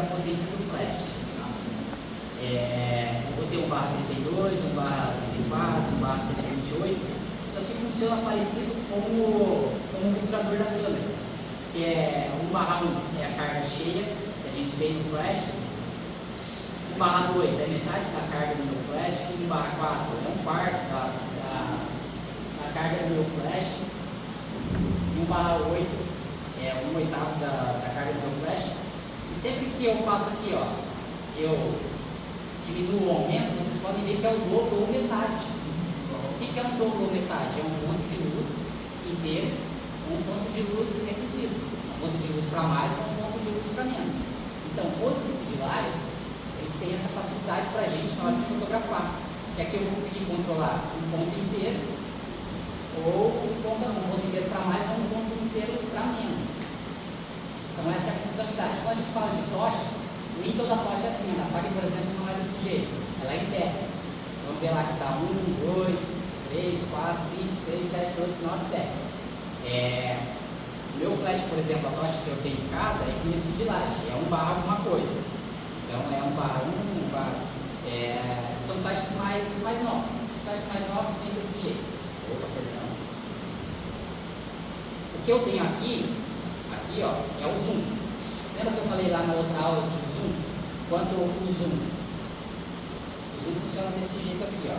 a potência do flash. Eu vou ter 1/32, 1/34, 1/128. Isso aqui funciona parecido com o obturador da câmera, que é 1/1 é a carga cheia que a gente tem no flash, 1/2 é metade da carga do meu flash, 1/4 é 1/4 da carga do meu flash, 1/8 é 1/8 da carga do meu flash. E sempre que eu faço aqui, ó, eu diminuo o aumento, vocês podem ver que é o dobro ou metade. O que é um dobro ou metade? É um ponto de luz inteiro, um ponto de luz reduzido. Um ponto de luz para mais ou um ponto de luz para menos. Então, os espidilares, eles têm essa facilidade para a gente na hora de fotografar, que aqui eu vou conseguir controlar um ponto inteiro, ou um ponto inteiro para mais ou um ponto inteiro para menos. Então, essa é a funcionalidade. Quando a gente fala de tocha, o íntimo da tocha é assim, a FAG, por exemplo, não é desse jeito, ela é em décimos. Vocês vão ver lá que está 1, 2, 3, 4, 5, 6, 7, 8, 9, 10. O meu flash, por exemplo, a tocha que eu tenho em casa é com speedlight, é 1 barra alguma coisa. Então é 1/1, 1 barra. São taxas mais novas. Os taxas mais novos vêm desse jeito. Opa, perdão. O que eu tenho aqui ó, é o zoom. Lembra que eu falei lá na outra aula de zoom? Quanto o zoom? O zoom funciona desse jeito aqui, ó.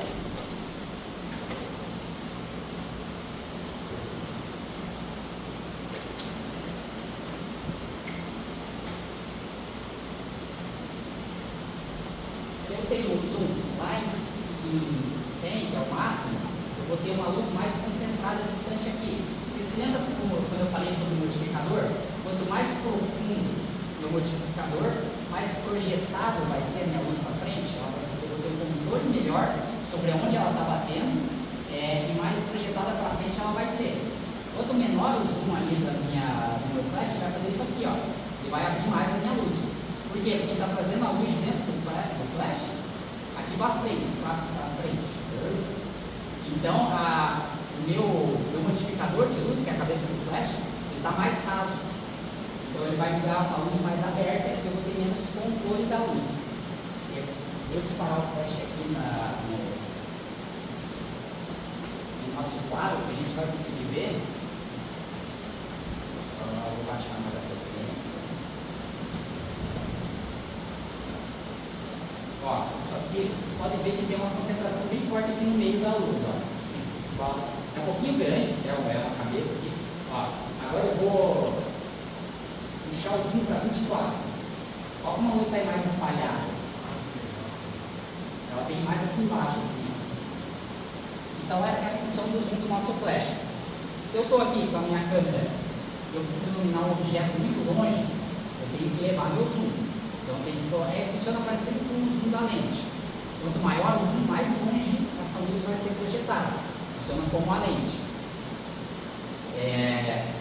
Se eu tenho o zoom lá em 100, que é o máximo, eu vou ter uma luz mais concentrada distante aqui. Porque se lembra quando eu falei sobre o modificador? Quanto mais profundo meu modificador, mais projetado vai ser a minha luz para frente. Eu vou ter um controle melhor sobre onde ela está batendo e mais projetada para frente ela vai ser. Quanto menor o zoom ali do meu flash, ele vai fazer isso aqui, ó. Ele vai abrir mais a minha luz. Por quê? Porque ele está trazendo a luz dentro do flash aqui para frente. Então, o meu modificador de luz, que é a cabeça do flash, ele está mais raso. Então, ele vai me dar uma luz mais aberta e eu vou ter menos controle da luz. Eu vou disparar o flash aqui no nosso quadro, que a gente vai conseguir ver. Só vou baixar mais a potência. Ó, isso aqui, vocês podem ver que tem uma concentração bem forte aqui no meio da luz, ó. Assim, é um pouquinho grande, é uma cabeça aqui. Ó, agora eu vou puxar o zoom para 24. Ó, como a luz sai mais espalhada. Ela tem mais aqui embaixo, assim. Então essa é a função do zoom do nosso flash. Se eu estou aqui com a minha câmera e eu preciso iluminar um objeto muito longe, eu tenho que levar meu zoom. Então funciona parecido com o zoom da lente. Quanto maior o zoom, mais longe essa luz vai ser projetada. Funciona como a lente.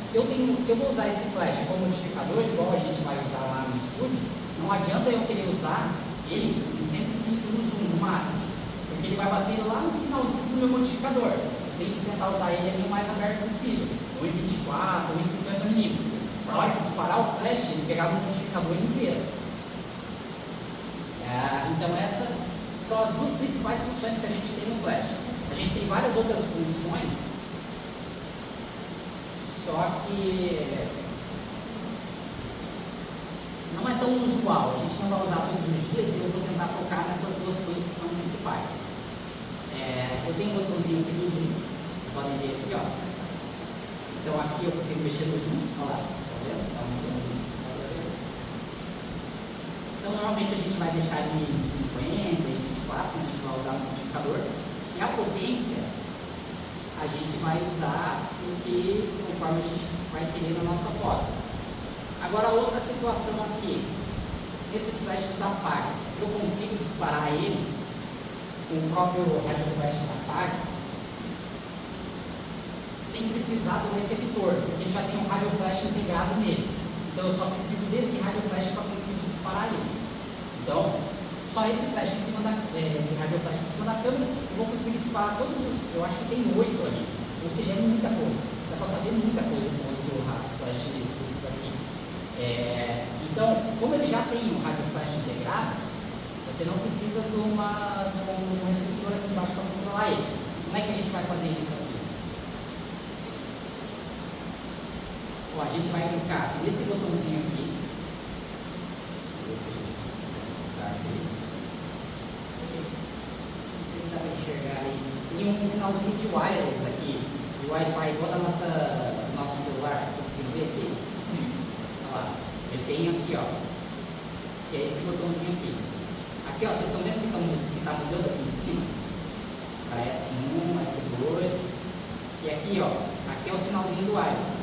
Se eu vou usar esse flash como modificador, igual a gente vai usar lá no estúdio, não adianta eu querer usar ele no 105 no zoom, no máximo, porque ele vai bater lá no finalzinho do meu modificador. Eu tenho que tentar usar ele ali o mais aberto possível, ou em 24, ou em 50 milímetros. Na hora que disparar o flash, ele pegar no modificador inteiro. Então essas são as duas principais funções que a gente tem no flash. A gente tem várias outras funções, só que não é tão usual, a gente não vai usar todos os dias e eu vou tentar focar nessas duas coisas que são principais. Eu tenho um botãozinho aqui do zoom, vocês podem ver aqui, ó. Então aqui eu consigo mexer no zoom, olha lá, tá vendo? Tá no zoom. Então normalmente a gente vai deixar ele em 50 e 24, quando a gente vai usar no modificador, e a potência a gente vai usar conforme a gente vai querer na nossa foto. Agora outra situação aqui, esses flashes da FAG, eu consigo disparar eles com o próprio radio flash da FAG sem precisar do receptor, porque a gente já tem um radio flash integrado nele. Então eu só preciso desse radio flash para conseguir disparar ele. Então, só esse flash em cima esse radio flash em cima da câmera, eu vou conseguir disparar todos os, eu acho que tem 8 ali. Ou seja, é muita coisa. Dá para fazer muita coisa com 8 flash desses aqui. Então, como ele já tem um rádio flash integrado, você não precisa de um receptor aqui embaixo para controlar ele. Como é que a gente vai fazer isso aqui? Ó, a gente vai clicar nesse botãozinho aqui. Ver se a gente consegue clicar aqui. Vocês devem enxergar aí. Tem um sinalzinho de wireless aqui, de Wi-Fi igual da nosso celular. Tá conseguindo ver aqui? Sim. Olha lá. Ele tem aqui, ó. Que é esse botãozinho aqui. Aqui, ó, vocês estão vendo que está mudando aqui em cima? Para S1, S2. E aqui, ó, aqui é o sinalzinho do wireless.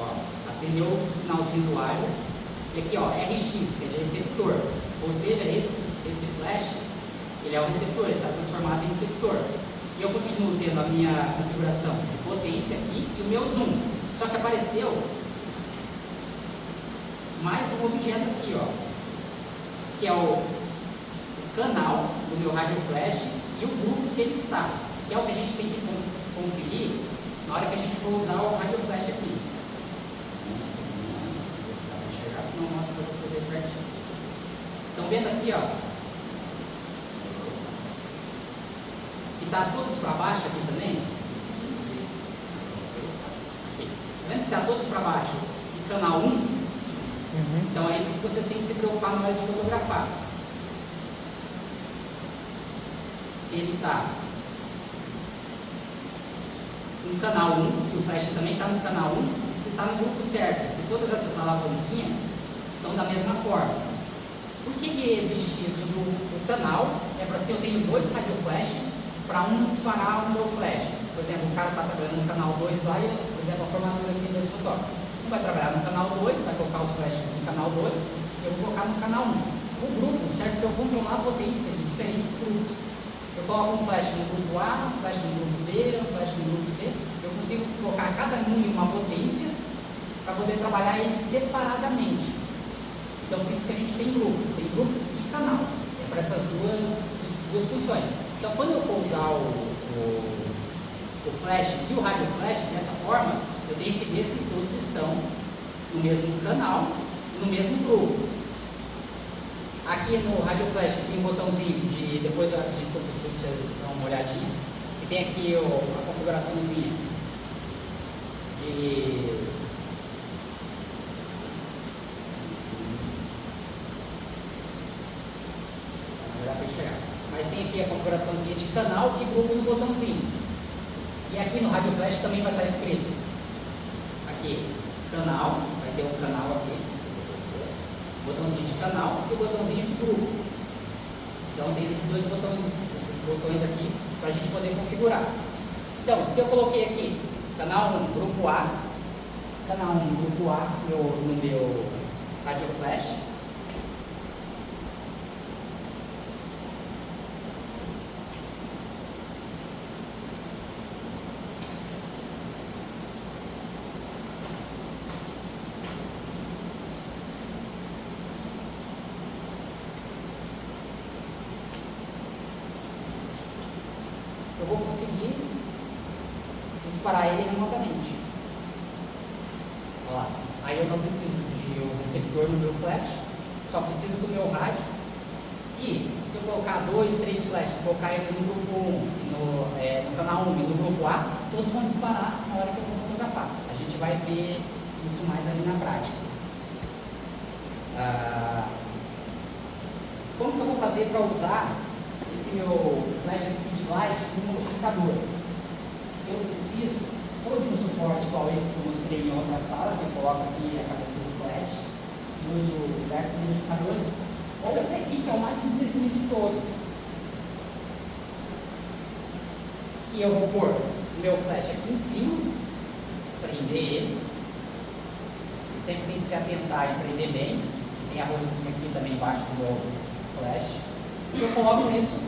Ó, acendeu o sinalzinho do wireless. E aqui, ó, RX, que é de receptor. Ou seja, esse flash, ele é o receptor, ele está transformado em receptor. E eu continuo tendo a minha configuração de potência aqui e o meu zoom. Só que apareceu mais um objeto aqui, ó, que é o canal do meu rádio flash e o grupo que ele está, que é o que a gente tem que conferir na hora que a gente for usar o rádio flash aqui. Vou ver se dá para enxergar, senão eu mostro para vocês aí pertinho. Estão vendo aqui, ó, que está todos para baixo aqui também? Aqui. Tá vendo que está todos para baixo? E canal 1? Então é isso que vocês têm que se preocupar na hora de fotografar. Se ele está no canal 1 e o flash também está no canal 1, e se está no grupo certo, se todas essas alavanquinhas estão da mesma forma. Por que existe isso no canal? É para se eu tenho dois radio flash, para um disparar o meu flash. Por exemplo, o cara está trabalhando no canal 2 lá e, por exemplo, a formatura aqui tem dois fotógrafos. Um vai trabalhar no canal 2, vai colocar os flashes no canal 2 e eu vou colocar no canal 1. O grupo serve para eu controlar a potência de diferentes grupos. Eu coloco um flash no grupo A, um flash no grupo B, um flash no grupo C. Eu consigo colocar cada um em uma potência para poder trabalhar eles separadamente. Então, por isso que a gente tem grupo e canal. É para essas duas funções. Então, quando eu for usar o flash e o rádio flash dessa forma, eu tenho que ver se todos estão no mesmo canal e no mesmo grupo. Aqui no rádio flash tem um botãozinho de, depois a gente for para o estudo, vocês dão uma olhadinha, e tem aqui a configuraçãozinha de não dá para enxergar, mas tem aqui a configuraçãozinha de canal e grupo no botãozinho. E aqui no rádio flash também vai estar escrito aqui, canal, vai ter um canal aqui, botãozinho de canal e o botãozinho de grupo. Então tem esses botões aqui para a gente poder configurar. Então, se eu coloquei aqui canal 1, grupo A, canal 1, grupo A no meu rádio flash, eu vou conseguir disparar ele remotamente. Olha lá. Aí eu não preciso de um receptor no meu flash, só preciso do meu rádio. E se eu colocar 2, 3 flashes, colocar eles no grupo 1, no canal 1 e no grupo A, todos vão disparar na hora que eu vou fotografar. A gente vai ver isso mais ali na prática. Como que eu vou fazer para usar esse meu flash speedlight com multiplicadores? Eu preciso ou de um suporte igual esse que eu mostrei em outra sala, que eu coloco aqui a cabeça do flash, e uso diversos multiplicadores, ou esse aqui que é o mais simplesinho de todos, que eu vou pôr o meu flash aqui em cima, prender ele, e sempre tem que se atentar e prender bem. Tem a rosquinha aqui também embaixo do meu flash. E eu coloco isso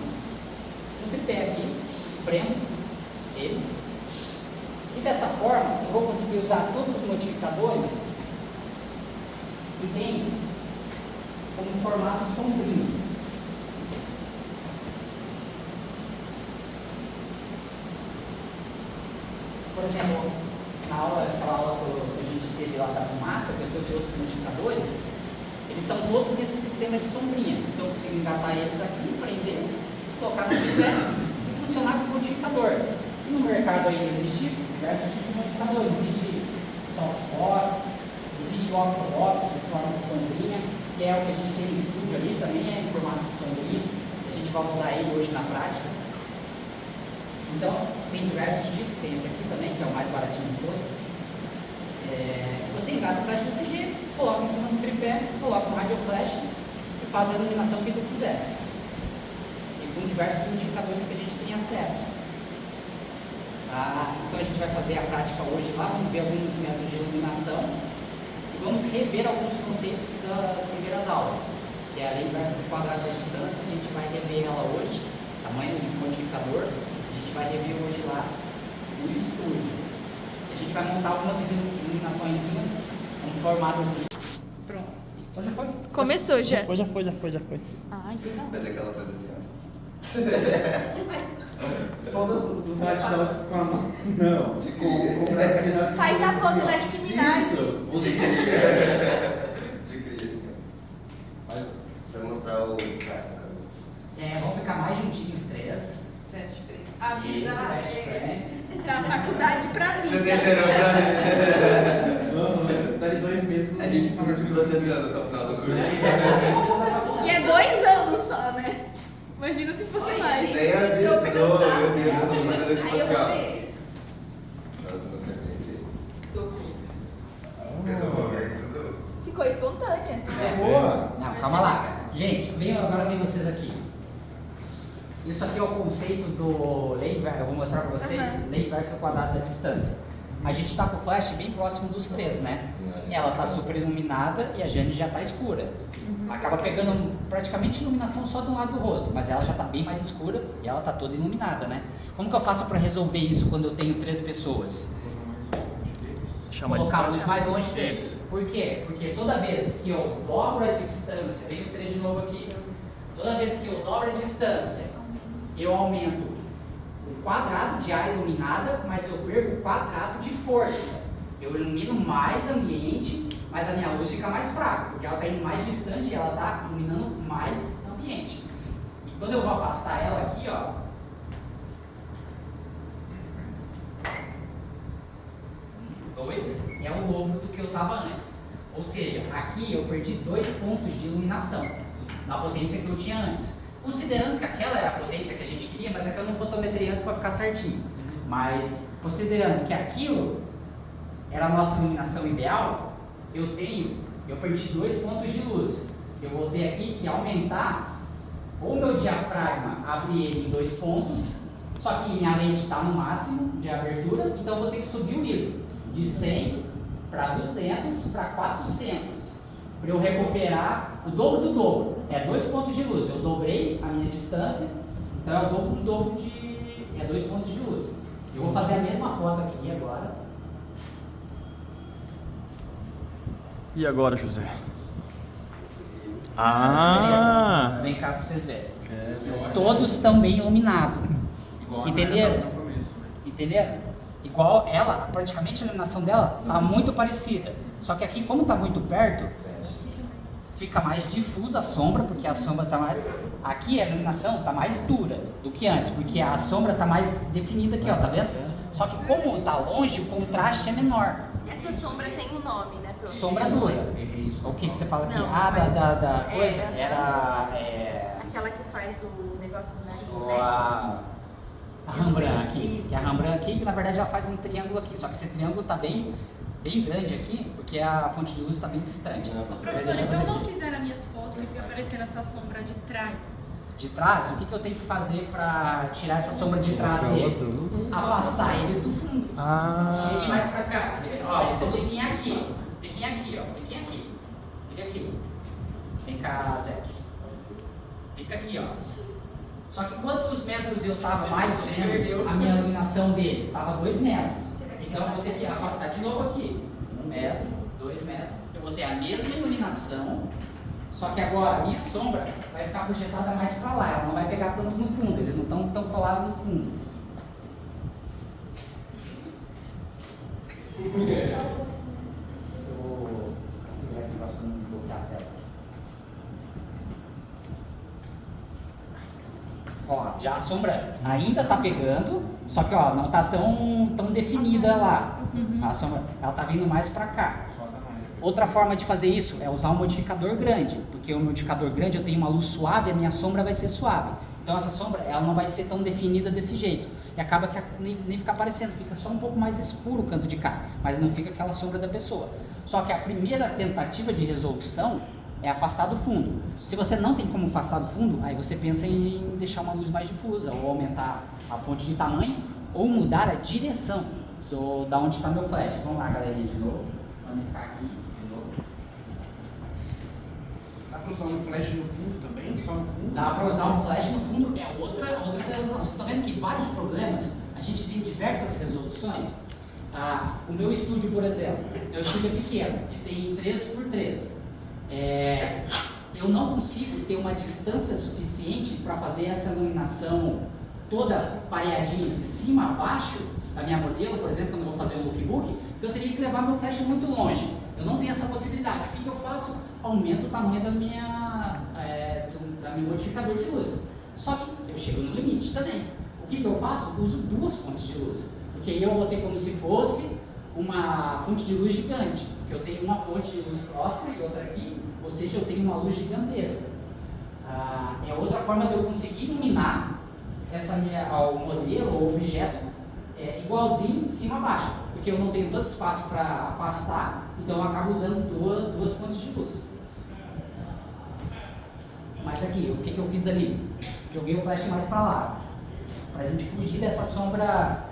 no tripé aqui, prendo ele. E dessa forma, eu vou conseguir usar todos os modificadores que tem como formato sombrinho. Por exemplo, aquela aula que a gente teve lá da fumaça, que eu trouxe outros modificadores, eles são todos nesse sistema de sombrinha. Então eu consigo engatar eles aqui, prender, colocar no tripé e funcionar como modificador. E no mercado aí existe diversos tipos de modificador. Existe softbox, existe o octobox, de forma de sombrinha, que é o que a gente tem no estúdio ali, também é em formato de sombrinha. A gente vai usar ele hoje na prática. Então, tem diversos tipos, tem esse aqui também, que é o mais baratinho de todos. Você engata o flash desse jeito, coloca em cima do tripé, coloca no radio flash e faz a iluminação que tu quiser. E com diversos modificadores que a gente tem acesso. Então a gente vai fazer a prática hoje lá, vamos ver alguns métodos de iluminação e vamos rever alguns conceitos das primeiras aulas, que é a lei inversa do quadrado da distância, que a gente vai rever ela hoje, tamanho de modificador, a gente vai rever hoje lá no estúdio. A gente vai montar algumas iluminaçõezinhas em formato de... Pronto. Então já foi? Começou já. Já foi. Ah, então. Vai ter que ela fazer assim, ó. Todas do Natal com a massa. Não, com essa iluminação. Faz a foto da Nicki Minaj. Isso, você De cria assim, ó. Vai mostrar o disfarce na câmera. Vamos ficar mais juntinhos, três. Fast friends. Isso, best friends. Da faculdade pra Você vida. terceirou pra mim. Dali 2 meses. A gente fica se processando até o final do curso. E é 2 anos só, né? Imagina se fosse mais. Nem avisou, meu Deus, eu tô fazendo tipo Aí eu assim, vou ó. ver. Nossa, não quero ver. Socorro. Perdão, é isso não. Ficou espontânea. Boa. Não, calma lá. Gente, agora vem vocês aqui. Isso aqui é o conceito do lei inversa, eu vou mostrar para vocês, lei inversa do quadrado da distância. A gente está com o flash bem próximo dos três, né? Ela está super iluminada e a Jane já está escura. Acaba pegando praticamente iluminação só do lado do rosto, mas ela já está bem mais escura e ela está toda iluminada, né? Como que eu faço para resolver isso quando eu tenho 3 pessoas? Colocá-los mais longe deles. Por quê? Porque toda vez que eu dobro a distância, vem os 3 de novo aqui, toda vez que eu dobro a distância, eu aumento o quadrado de área iluminada, mas eu perco o quadrado de força. Eu ilumino mais ambiente, mas a minha luz fica mais fraca, porque ela está indo mais distante e ela está iluminando mais ambiente. E quando eu vou afastar ela aqui, ó, dois é o dobro do que eu estava antes. Ou seja, aqui eu perdi 2 pontos de iluminação na potência que eu tinha antes. Considerando que aquela era a potência que a gente queria, mas é que eu não fotometrei antes para ficar certinho. Mas considerando que aquilo era a nossa iluminação ideal, eu perdi 2 pontos de luz. Eu vou ter aqui que aumentar o meu diafragma, abrir ele em 2 pontos, só que minha lente está no máximo de abertura, então eu vou ter que subir o ISO de 100 para 200 para 400. Para eu recuperar o dobro do dobro, é 2 pontos de luz. Eu dobrei a minha distância, então é o dobro do dobro é 2 pontos de luz. Eu vou fazer a mesma foto aqui agora. E agora, José? Vem cá para vocês verem. Todos estão bem iluminados. Entenderam? Entenderam? Igual ela, praticamente a iluminação dela está muito parecida. Só que aqui, como está muito perto, fica mais difusa a sombra, porque a sombra está mais... Aqui a iluminação está mais dura do que antes, porque a sombra está mais definida aqui, ó, tá vendo? Só que como está longe, o contraste é menor. Essa sombra tem um nome, né? Sombra dura. O que você fala aqui? Não, da coisa? é, Era... Aquela que faz o negócio do nariz, a né? Rembrandt aqui. Isso. E a Rembrandt aqui, que na verdade ela faz um triângulo aqui, só que esse triângulo está bem grande aqui, porque a fonte de luz está bem distante. Professor, se eu não quiser nas minhas fotos que fica aparecendo essa sombra de trás, De trás, o que eu tenho que fazer para tirar essa sombra de trás dele? Afastar eles do fundo. Cheguem mais para cá. Ó, vocês fiquem aqui. Fiquem aqui, ó. Fiquem aqui. Fica aqui. Vem cá, Zé. Fica aqui, ó. Só que quantos metros eu estava mais ou menos, a minha iluminação deles? Estava 2 metros. Então eu vou ter que afastar de novo aqui. 1 metro, 2 metros. Eu vou ter a mesma iluminação, só que agora a minha sombra vai ficar projetada mais para lá. Ela não vai pegar tanto no fundo, eles não estão tão colados no fundo. já a sombra ainda tá pegando, só que ó, não tá tão definida lá. A sombra, ela tá vindo mais para cá. Outra forma de fazer isso é usar um modificador grande, porque o modificador grande eu tenho uma luz suave, a minha sombra vai ser suave. Então essa sombra ela não vai ser tão definida desse jeito. E acaba que nem fica aparecendo, fica só um pouco mais escuro o canto de cá, mas não fica aquela sombra da pessoa. Só que a primeira tentativa de resolução é afastar do fundo. Se você não tem como afastar do fundo, aí você pensa em deixar uma luz mais difusa, ou aumentar a fonte de tamanho, ou mudar a direção da onde está meu flash. Vamos lá, galerinha, de novo. Vamos ficar aqui de novo. Dá pra usar um flash no fundo também? Só no fundo? Dá para usar um flash no fundo, é outra resolução. Vocês estão vendo que vários problemas, a gente tem diversas resoluções. O meu estúdio, por exemplo, meu estúdio é pequeno, ele tem 3x3. Eu não consigo ter uma distância suficiente para fazer essa iluminação toda pareadinha de cima a baixo da minha modelo, por exemplo, quando eu vou fazer um lookbook, eu teria que levar meu flash muito longe. Eu não tenho essa possibilidade. O que eu faço? Aumento o tamanho do meu modificador de luz. Só que eu chego no limite também. O que eu faço? Uso duas fontes de luz. Porque aí eu vou ter como se fosse uma fonte de luz gigante. Porque eu tenho uma fonte de luz próxima e outra aqui, ou seja, eu tenho uma luz gigantesca. É outra forma de eu conseguir iluminar o modelo ou objeto igualzinho de cima a baixo. Porque eu não tenho tanto espaço para afastar, então eu acabo usando duas fontes de luz. Mas aqui, o que eu fiz ali? Joguei o flash mais para lá, para a gente fugir dessa sombra.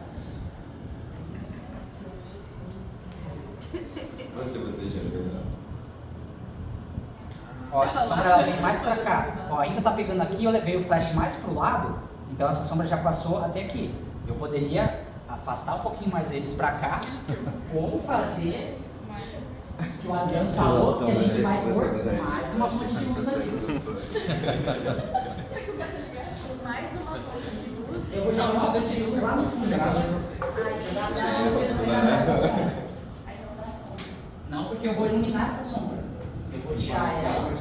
Você já viu? Ó, essa sombra ela vem mais para cá. Ó, ainda tá pegando aqui, eu levei o flash mais pro lado, então essa sombra já passou até aqui. Eu poderia afastar um pouquinho mais eles para cá, ou fazer o que o Adriano falou, que a gente vai pôr mais uma fonte de luz ali. Mais uma fonte de luz. Eu vou jogar uma fonte de luz lá no fundo. Tá? Jogar para vocês pegarem essa sombra. Não, porque eu vou iluminar essa sombra. Eu vou tirar ela.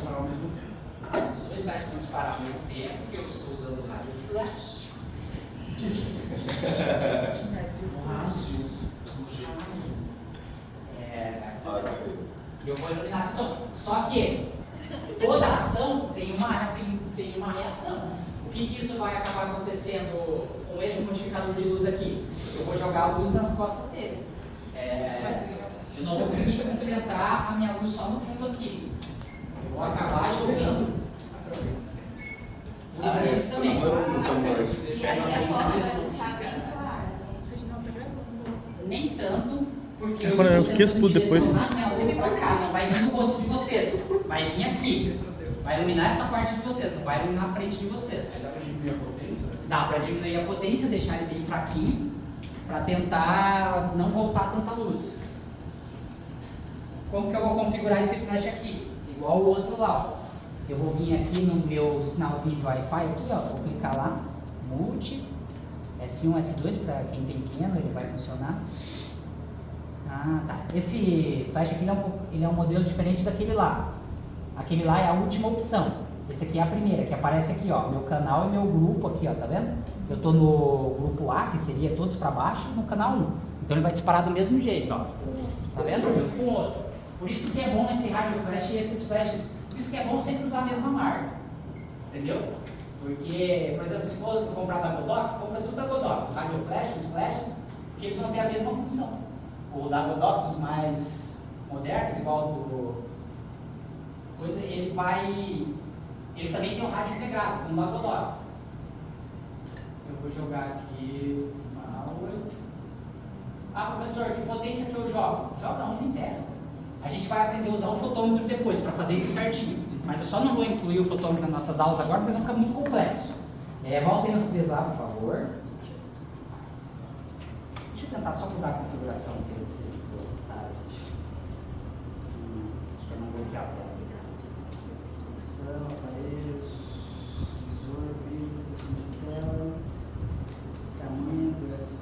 Os dois flashes vão disparar ao mesmo tempo, porque eu estou usando o rádio flash. Eu vou iluminar essa sombra. Só que toda ação tem uma reação. O que isso vai acabar acontecendo com esse modificador de luz aqui? Eu vou jogar a luz nas costas dele. Eu não vou conseguir concentrar a minha luz só no fundo aqui. Eu vou acabar jogando luz neles também. Nem tanto, porque eu esqueço tudo depois. Minha luz pra cá, não vai vir no rosto de vocês. Vai vir aqui. Vai iluminar essa parte de vocês, não vai iluminar a frente de vocês. Dá pra diminuir a potência? Dá pra diminuir a potência, deixar ele bem fraquinho, para tentar não voltar tanta luz. Como que eu vou configurar esse flash aqui? Igual o outro lá, ó. Eu vou vir aqui no meu sinalzinho de Wi-Fi aqui, ó. Vou clicar lá, multi, S1, S2 para quem tem Canon, ele vai funcionar. Tá. Esse flash aqui ele é um modelo diferente daquele lá. Aquele lá é a última opção. Esse aqui é a primeira, que aparece aqui, ó. Meu canal e meu grupo aqui, ó, tá vendo? Eu tô no grupo A, que seria todos para baixo, no canal 1. Então ele vai disparar do mesmo jeito, ó. Tá vendo? Um com o outro. Por isso que é bom esse rádio flash e esses flashes. Por isso que é bom sempre usar a mesma marca. Entendeu? Porque, por exemplo, se for comprar da Godox, compra tudo da Godox. O rádio flash, os flashes, porque eles vão ter a mesma função. O da Godox, os mais modernos, igual do coisa, ele também tem um rádio integrado, como o da Godox. Eu vou jogar aqui uma aula. Professor, que potência que eu jogo? Joga onde interessa. A gente vai aprender a usar o fotômetro depois para fazer isso certinho. Mas eu só não vou incluir o fotômetro nas nossas aulas agora, porque senão fica muito complexo. Voltem nos três lá, por favor. Deixa eu tentar só mudar a configuração aqui. Acho que eu não vou bloquear a tela. Descrição, aparelhos, visor, vídeo, de tela, tamanho, duração,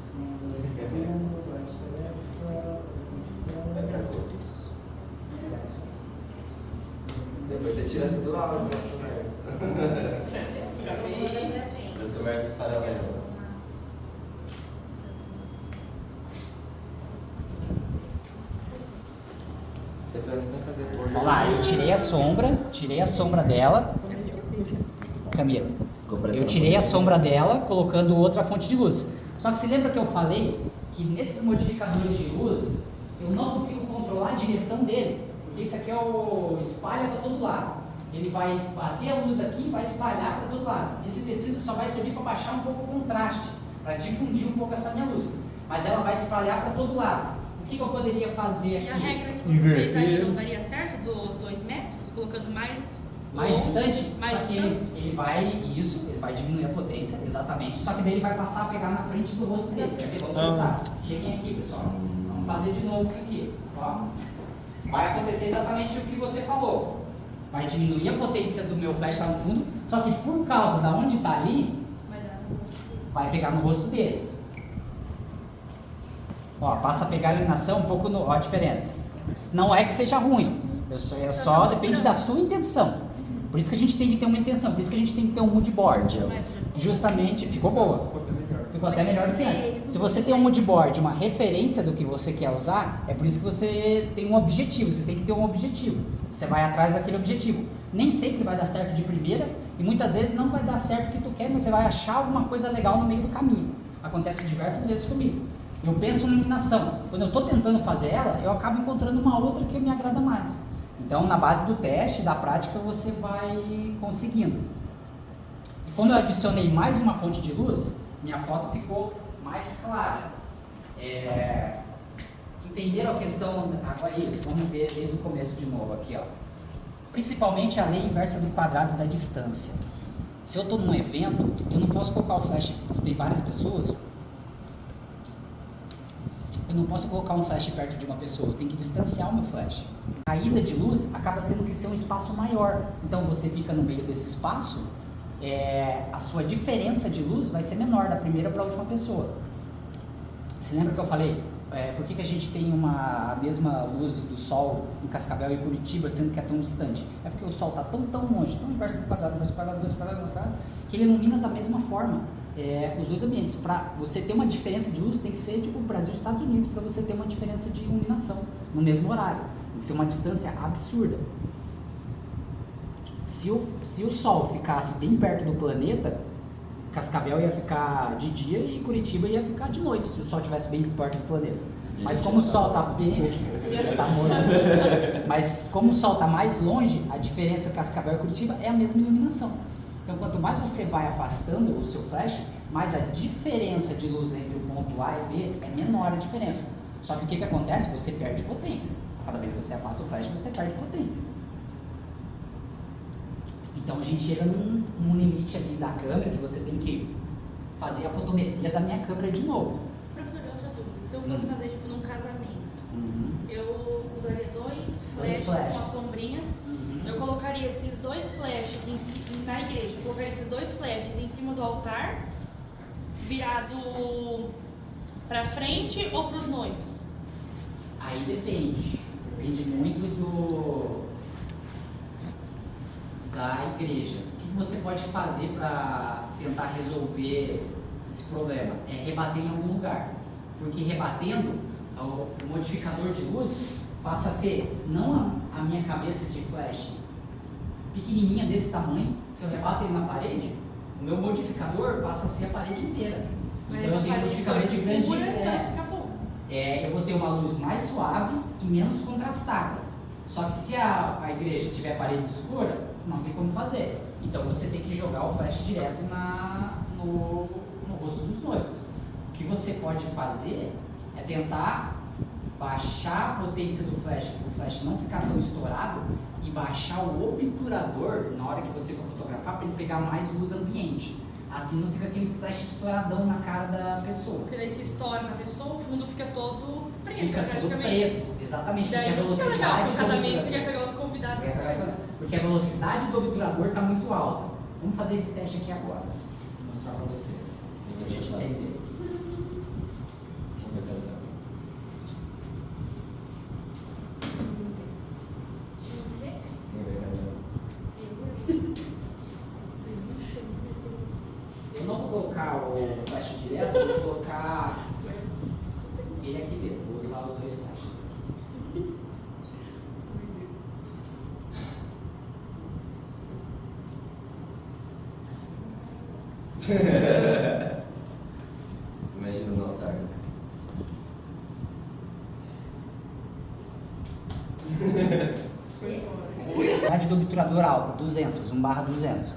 Depois você tira tudo lá, das conversas. Das conversas é só fazer por. Vamos lá, eu tirei a sombra dela. Camila, eu tirei a sombra dela colocando outra fonte de luz. Só que você lembra que eu falei que nesses modificadores de luz eu não consigo controlar a direção dele, porque isso aqui é o espalha para todo lado. Ele vai bater a luz aqui e vai espalhar para todo lado. Esse tecido só vai servir para baixar um pouco o contraste, para difundir um pouco essa minha luz. Mas ela vai espalhar para todo lado. O que eu poderia fazer aqui? E a regra que você fez aí não daria certo dos 2 metros? Colocando mais distante? Mais só que distante? ele vai diminuir a potência, exatamente. Só que daí ele vai passar a pegar na frente do rosto dele. Quer ver? Vamos testar. Cheguem aqui, pessoal. Vamos fazer de novo isso aqui. Ó. Vai acontecer exatamente o que você falou. Vai diminuir a potência do meu flash lá no fundo, só que por causa da onde está ali, vai pegar no rosto deles. Ó, passa a pegar a iluminação um pouco, ó a diferença. Não é que seja ruim, só depende da sua intenção. Por isso que a gente tem que ter uma intenção, por isso que a gente tem que ter um mood board. Justamente, ficou boa. Ficou até melhor do que antes. Se você tem um mood board, uma referência do que você quer usar, é por isso que você tem um objetivo, você tem que ter um objetivo. Você vai atrás daquele objetivo. Nem sempre vai dar certo de primeira e muitas vezes não vai dar certo o que tu quer, mas você vai achar alguma coisa legal no meio do caminho. Acontece diversas vezes comigo. Eu penso na iluminação. Quando eu estou tentando fazer ela, eu acabo encontrando uma outra que me agrada mais. Então, na base do teste, da prática, você vai conseguindo. E quando eu adicionei mais uma fonte de luz, minha foto ficou mais clara. Entenderam a questão? Agora é isso, vamos ver desde o começo de novo aqui, ó. Principalmente a lei inversa do quadrado da distância. Se eu estou num evento, eu não posso colocar o flash, se tem várias pessoas, eu não posso colocar um flash perto de uma pessoa, eu tenho que distanciar o meu flash. A ida de luz acaba tendo que ser um espaço maior, então você fica no meio desse espaço, a sua diferença de luz vai ser menor da primeira para a última pessoa. Você lembra que eu falei? Por que a gente tem a mesma luz do sol em Cascavel e Curitiba, sendo que é tão distante? É porque o sol está tão longe, tão inverso do quadrado, que ele ilumina da mesma forma os dois ambientes. Para você ter uma diferença de luz, tem que ser tipo Brasil e Estados Unidos, para você ter uma diferença de iluminação no mesmo horário. Tem que ser uma distância absurda. Se o sol ficasse bem perto do planeta, Cascavel ia ficar de dia e Curitiba ia ficar de noite, se o sol estivesse bem perto do planeta. Mas como o sol está bem... Mas como o sol está mais longe, a diferença Cascavel e Curitiba é a mesma iluminação. Então, quanto mais você vai afastando o seu flash, mais a diferença de luz entre o ponto A e B é menor a diferença. Só que o que acontece? Você perde potência. Cada vez que você afasta o flash, você perde potência. Então, a gente chega num limite ali da câmera que você tem que fazer a fotometria da minha câmera de novo. Professor, outra dúvida. Se eu fosse fazer, tipo, num casamento, eu usaria dois flashes com as sombrinhas. Eu colocaria esses 2 flashes na igreja. Eu colocaria esses 2 flashes em cima do altar, virado pra frente ou pros noivos? Aí depende. Depende muito da igreja. O que você pode fazer para tentar resolver esse problema? É rebater em algum lugar. Porque rebatendo, o modificador de luz passa a ser não a minha cabeça de flash pequenininha desse tamanho. Se eu rebato ele na parede, o meu modificador passa a ser a parede inteira. Mas então eu tenho um modificador de grande... Fica bom. eu vou ter uma luz mais suave e menos contrastada. Só que se a igreja tiver parede escura, não tem como fazer. Então você tem que jogar o flash direto no rosto dos noivos. O que você pode fazer é tentar baixar a potência do flash, para o flash não ficar tão estourado, e baixar o obturador na hora que você for fotografar para ele pegar mais luz ambiente. Assim não fica aquele flash estouradão na cara da pessoa. Porque daí se estoura na pessoa, o fundo fica todo preto. Fica tudo preto, exatamente, porque a velocidade do casamento, você quer obturador... pegar os convidados. Porque a velocidade do obturador está muito alta. Vamos fazer esse teste aqui agora. Vou mostrar para vocês. Pra gente entender. Eu não vou colocar o flash direto, eu vou colocar ele aqui dentro. Vou usar os 2 flashes. Imagina no altar. Velocidade do obturador alta, 200, 1/200.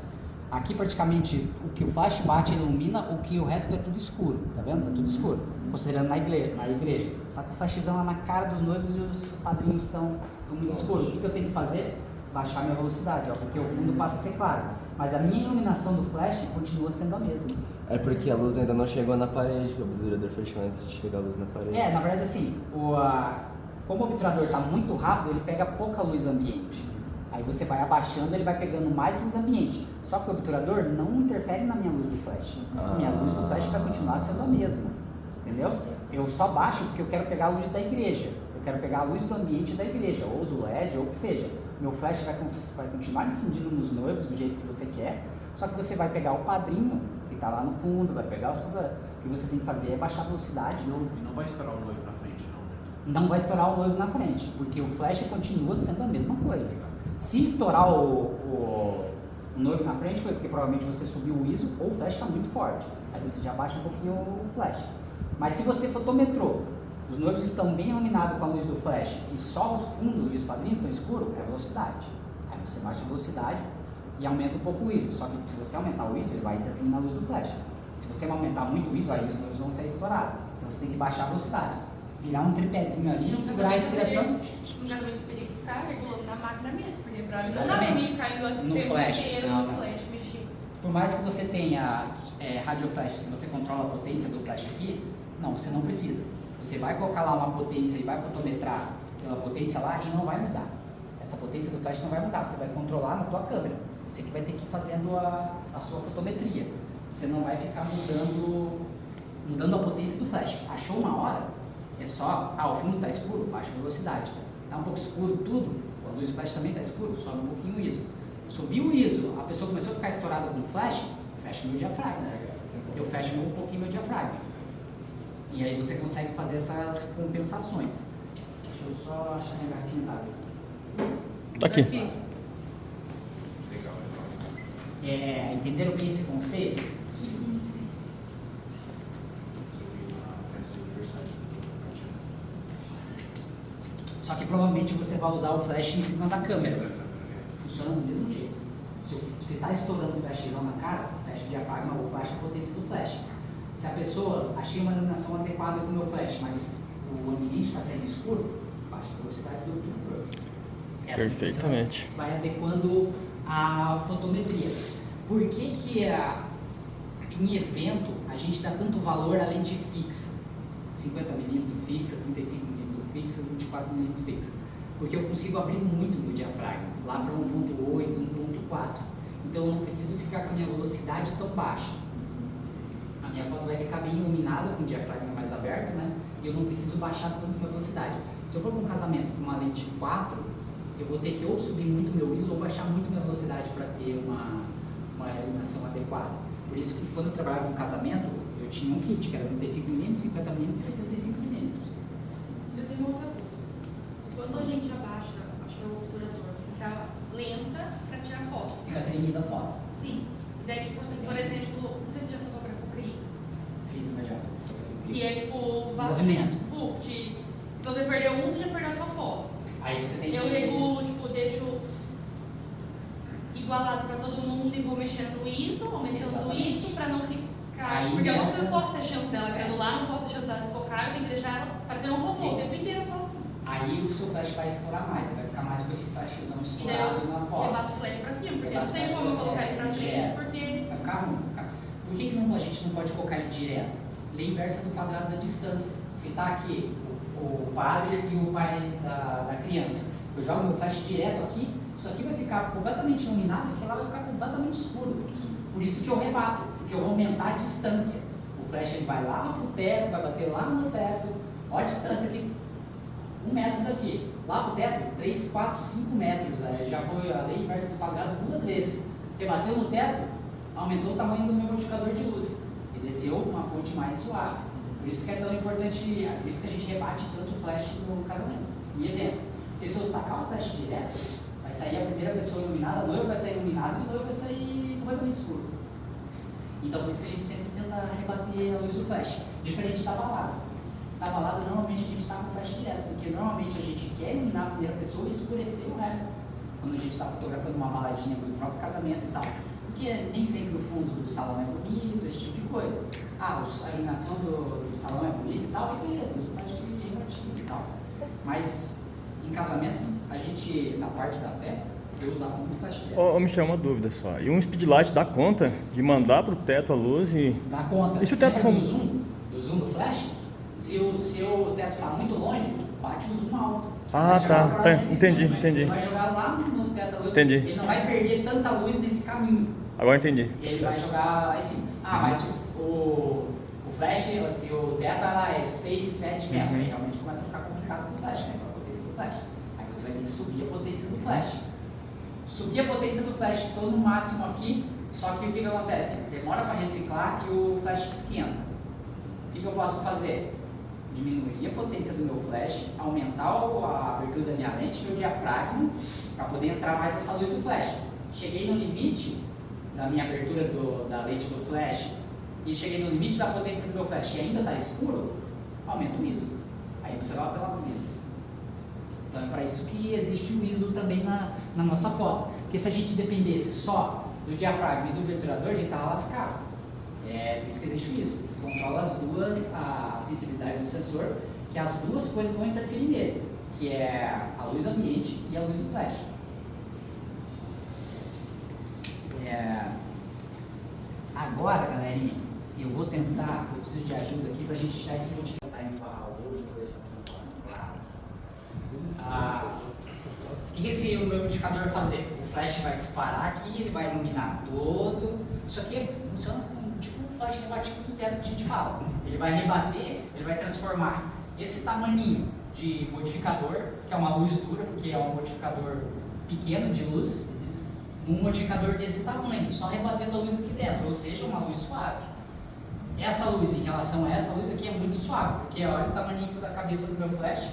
Aqui praticamente o que o flash bate ilumina, o que o resto é tudo escuro, tá vendo? É tudo escuro, considerando na igreja. Só que o flashzão lá na cara dos noivos e os padrinhos estão muito escuros. O que eu tenho que fazer? Baixar minha velocidade, ó, porque o fundo passa a ser claro. Mas a minha iluminação do flash continua sendo a mesma. É porque a luz ainda não chegou na parede, o obturador fechou antes de chegar a luz na parede. Na verdade assim, como o obturador está muito rápido, ele pega pouca luz ambiente. Aí você vai abaixando, ele vai pegando mais luz ambiente. Só que o obturador não interfere na minha luz do flash. Minha luz do flash vai continuar sendo a mesma. Entendeu? Eu só baixo porque eu quero pegar a luz da igreja. Eu quero pegar a luz do ambiente da igreja, ou do LED, ou o que seja. Meu flash vai continuar incidindo nos noivos do jeito que você quer. Só que você vai pegar o padrinho, que está lá no fundo, vai pegar os... O que você tem que fazer é baixar a velocidade. E não vai estourar o noivo na frente, não, né? Não vai estourar o noivo na frente, porque o flash continua sendo a mesma coisa. Se estourar o noivo na frente foi porque provavelmente você subiu o ISO ou o flash está muito forte. Aí você já baixa um pouquinho o flash. Mas se você fotometrou, os noivos estão bem iluminados com a luz do flash e só os fundos e os padrinhos estão escuros, é a velocidade. Aí você baixa a velocidade e aumenta um pouco o ISO. Só que se você aumentar o ISO, ele vai interferir na luz do flash. Se você aumentar muito o ISO, aí os noivos vão ser estourados. Então você tem que baixar a velocidade. Virar um tripézinho ali e segurar a respiração. No casamento teria que ficar regulando na máquina mesmo, porque pra mim não dá pra Exatamente. mim ficar indo o No tempo flash. inteiro Não, no não. flash mexer. Por mais que você tenha radio flash, que você controla a potência do flash aqui, não, você não precisa. Você vai colocar lá uma potência e vai fotometrar pela potência lá e não vai mudar. Essa potência do flash não vai mudar, você vai controlar na tua câmera. Você que vai ter que ir fazendo a sua fotometria. Você não vai ficar mudando a potência do flash. Achou uma hora, é só, o fundo está escuro, baixa a velocidade. Está um pouco escuro tudo, a luz do flash também está escuro, sobe um pouquinho o ISO. Subiu o ISO, a pessoa começou a ficar estourada com flash, fecha meu diafragma. Eu fecho um pouquinho meu diafragma. E aí você consegue fazer essas compensações. Deixa eu só achar minha garrafinha d'água. Tá aqui. Legal. Entenderam bem esse conceito? Só que provavelmente você vai usar o flash em cima da câmera. Funciona do mesmo jeito. Se você está estourando o flashzão na cara, fecha o diafragma ou baixa a potência do flash. Se a pessoa achei uma iluminação adequada com o meu flash, mas o ambiente está sendo escuro, baixa a velocidade do obturador. É assim que você Perfeitamente. vai adequando a fotometria. Por que em evento a gente dá tanto valor à lente fixa? 50mm fixa, 35mm fixa, 24mm fixa. Porque eu consigo abrir muito meu diafragma, lá para 1.8, 1.4. Então eu não preciso ficar com a minha velocidade tão baixa. A minha foto vai ficar bem iluminada com o diafragma mais aberto, né? E eu não preciso baixar tanto a minha velocidade. Se eu for para um casamento com uma lente 4, eu vou ter que ou subir muito meu ISO ou baixar muito minha velocidade para ter uma iluminação adequada. Por isso que quando eu trabalhava em casamento, eu tinha um kit que era 35mm, 50mm e 35mm. Eu tenho uma outra dúvida. Quando a gente abaixa, acho que é o obturador, fica lenta para tirar foto. Fica tremida a foto. Sim. E daí, tipo assim, por exemplo, não sei se já fotografou crisma. Crisma já. Que é tipo, Movimento. Se você perdeu um, você já perdeu a sua foto. Aí você tem que... Eu regulo, tipo, deixo igualado pra todo mundo e vou mexendo no ISO, aumentando Exatamente. o ISO pra não ficar. Aí Porque nessa- eu não posso ter chance dela granular, não posso ter chance dela desfocar, eu tenho que deixar ela parecendo um robô Sim. o tempo inteiro só assim. Aí o seu flash vai estourar mais, vai ficar mais com esse flashzão E daí estourado na eu foto. rebato o flash pra cima, porque Rebato não tem flash como eu pra colocar trás, ele pra frente, direto. porque. Vai ficar ruim, vai ficar. Por que não, a gente não pode colocar ele direto? Lei inversa do quadrado da distância. Se tá aqui o padre e o pai da criança, eu jogo meu flash direto aqui, isso aqui vai ficar completamente iluminado e aqui lá vai ficar completamente escuro. Por isso que eu rebato, porque eu vou aumentar a distância. O flash ele vai lá pro teto, vai bater lá no teto. Olha a distância aqui, 1 metro daqui. Lá pro teto, 3, 4, 5 metros. Já foi a lei inversa do quadrado 2 vezes. Rebateu no teto, aumentou o tamanho do meu modificador de luz e desceu uma fonte mais suave. Por isso que é tão importante, por isso que a gente rebate tanto o flash no casamento, em evento. Porque se eu tacar o flash direto, vai sair a primeira pessoa iluminada, a noiva vai sair iluminada e o noivo vai sair completamente escuro. Então por isso que a gente sempre tenta rebater a luz do flash, diferente da balada. Na balada normalmente a gente está com flash direto, porque normalmente a gente quer iluminar a primeira pessoa e escurecer o resto. Quando a gente está fotografando uma baladinha do próprio casamento e tal. Porque nem sempre o fundo do salão é bonito, esse tipo de coisa. Ah, a iluminação do salão é bonita e tal, beleza, o flash é relativo e tal. Mas em casamento, a gente, na parte da festa, eu usava muito flash direto. Ô, Michel, uma dúvida só. E um speedlight dá conta de mandar pro teto a luz e... Dá conta. E se o teto for... do zoom do flash, se o seu teto está muito longe, bate o zoom alto. Ah, tá. Entendi. Vai jogar lá no teto da luz. Entendi. Ele não vai perder tanta luz nesse caminho. Agora entendi. E ele vai jogar lá em cima. Ah, mas se o flash, se o teto lá é 6, 7 metros, aí realmente começa a ficar complicado com o flash, né? Com a potência do flash. Aí você vai ter que subir a potência do flash. Subir a potência do flash, estou no máximo aqui, só que o que acontece? Demora para reciclar e o flash esquenta. O que eu posso fazer? Diminuir a potência do meu flash, aumentar a abertura da minha lente, meu diafragma, para poder entrar mais essa luz do flash. Cheguei no limite da minha abertura da lente do flash e cheguei no limite da potência do meu flash e ainda está escuro, aumento o ISO. Aí você vai apelar para o ISO. Então é para isso que existe o ISO também na nossa foto. Porque se a gente dependesse só do diafragma e do obturador, a gente estava lascado. É por isso que existe o ISO, que controla as duas, a sensibilidade do sensor, que as duas coisas vão interferir nele, que é a luz ambiente e a luz do flash. Agora, galerinha, eu vou tentar, eu preciso de ajuda aqui para a gente tirar esse modificador. Tá indo para a house, eu vou deixar o que esse o meu modificador vai fazer? O flash vai disparar aqui, ele vai iluminar todo. Isso aqui funciona como tipo um flash rebatido do teto que a gente fala. Ele vai rebater, ele vai transformar esse tamaninho de modificador, que é uma luz dura, porque é um modificador pequeno de luz, um modificador desse tamanho, só rebatendo a luz aqui dentro, ou seja, uma luz suave. Essa luz, em relação a essa luz aqui, é muito suave, porque olha o tamaninho da cabeça do meu flash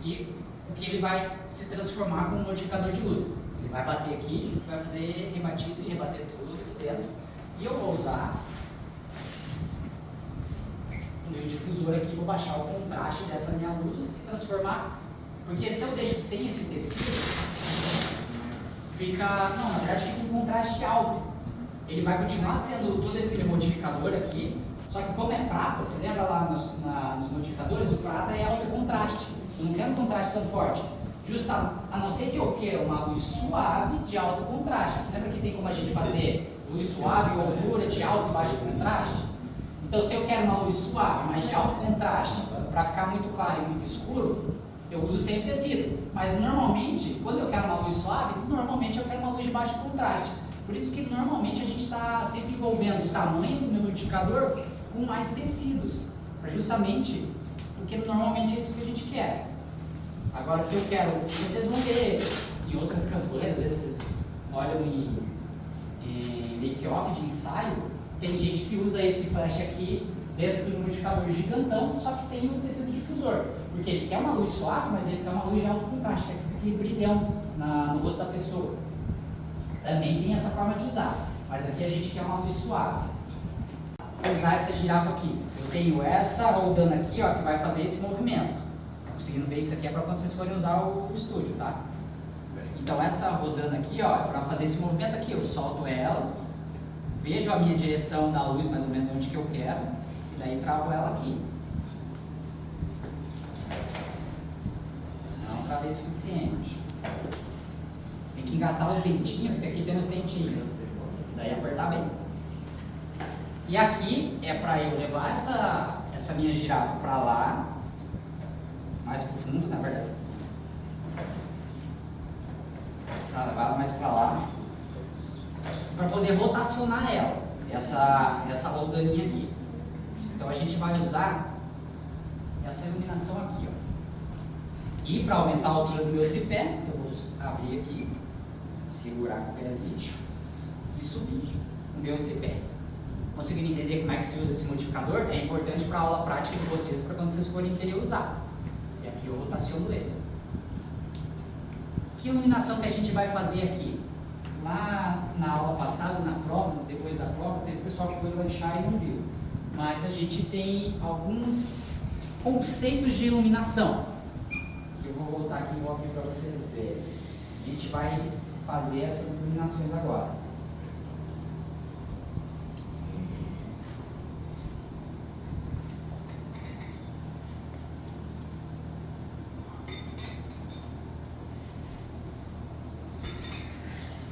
e o que ele vai se transformar com um modificador de luz. Ele vai bater aqui, vai fazer rebatido e rebater tudo aqui dentro. E eu vou usar o meu difusor aqui, vou baixar o contraste dessa minha luz e transformar, porque se eu deixo sem esse tecido, fica, não, na verdade fica um contraste alto. Ele vai continuar sendo todo esse modificador aqui, só que como é prata, você lembra lá nos modificadores, o prata é alto contraste. Eu não quero um contraste tão forte. A não ser que eu queira uma luz suave de alto contraste. Você lembra que tem como a gente fazer luz suave ou dura de alto e baixo contraste? Então se eu quero uma luz suave, mas de alto contraste, para ficar muito claro e muito escuro, eu uso sempre tecido. Mas normalmente, quando eu quero uma luz suave, normalmente eu quero uma luz de baixo contraste. Por isso que normalmente a gente está sempre envolvendo o tamanho do meu modificador com mais tecidos, justamente porque normalmente é isso que a gente quer. Agora, se eu quero, vocês vão ver em outras campanhas, às vezes vocês olham em make-off de ensaio, tem gente que usa esse flash aqui dentro de um modificador gigantão, só que sem o tecido difusor, porque ele quer uma luz suave, mas ele quer uma luz de alto contraste, que fica aquele brilhão no rosto da pessoa. Também tem essa forma de usar, mas aqui a gente quer uma luz suave. Vou usar essa girafa aqui. Eu tenho essa rodando aqui, ó, que vai fazer esse movimento. Tá conseguindo ver? Isso aqui é para quando vocês forem usar o estúdio, tá? Então essa rodando aqui, ó, é para fazer esse movimento aqui. Eu solto ela, vejo a minha direção da luz mais ou menos onde que eu quero, e daí travo ela aqui. Não travei o suficiente. Tem que engatar os dentinhos, que aqui tem os dentinhos. Daí apertar bem. E aqui é para eu levar essa minha girafa para lá, mais pro fundo, na verdade. Para levar ela mais para lá, para poder rotacionar ela, essa roldaninha aqui. Então a gente vai usar essa iluminação aqui, ó. E para aumentar a altura do meu tripé, eu vou abrir aqui, segurar com o pezinho e subir o meu tripé. Conseguindo entender como é que se usa esse modificador? É importante para a aula prática de vocês, para quando vocês forem querer usar. E aqui eu rotaciono ele. Que iluminação que a gente vai fazer aqui? na aula passada, na prova, depois da prova, teve pessoal que foi lanchar e não viu. Mas a gente tem alguns conceitos de iluminação, que eu vou voltar aqui e vou abrir para vocês verem. A gente vai fazer essas iluminações agora.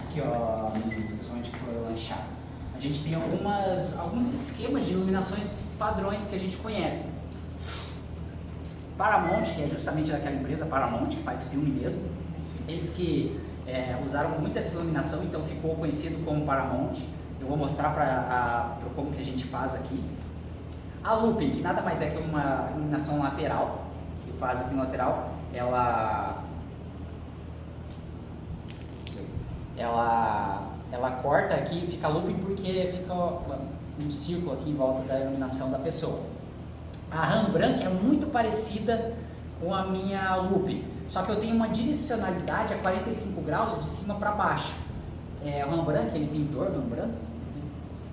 Aqui, ó, meninos, principalmente que foram lanchar. A gente tem alguns esquemas de iluminações padrões que a gente conhece. Paramount, que é justamente daquela empresa Paramount, que faz filme mesmo, eles que usaram muito essa iluminação, então ficou conhecido como Paramount. Eu vou mostrar para como que a gente faz aqui. A looping, que nada mais é que uma iluminação lateral, que faz aqui no lateral, ela corta aqui e fica looping porque fica um círculo aqui em volta da iluminação da pessoa. A Rembrandt é muito parecida com a minha looping, só que eu tenho uma direcionalidade a 45 graus de cima para baixo. O Rembrandt, aquele pintor Rembrandt,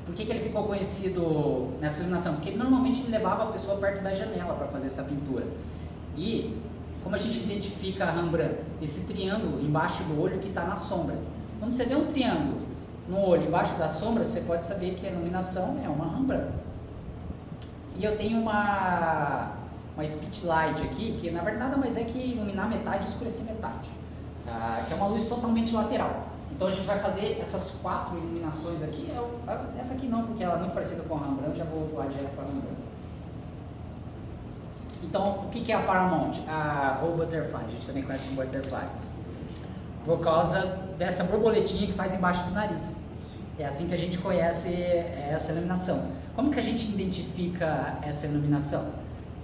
por que ele ficou conhecido nessa iluminação? Porque normalmente ele levava a pessoa perto da janela para fazer essa pintura. E como a gente identifica a Rembrandt? Esse triângulo embaixo do olho que está na sombra. Quando você vê um triângulo no olho embaixo da sombra, você pode saber que a iluminação é uma Rembrandt. E eu tenho uma speed light aqui, que na verdade nada mais é que iluminar metade e escurecer metade, que é uma luz totalmente lateral. Então a gente vai fazer essas 4 iluminações aqui. Essa aqui não, porque ela é muito parecida com a Rembrandt, já vou pular direto para a Rembrandt. Então, o que é a Paramount? A Roll Butterfly, a gente também conhece como Butterfly, por causa dessa borboletinha que faz embaixo do nariz. É assim que a gente conhece essa iluminação. Como que a gente identifica essa iluminação?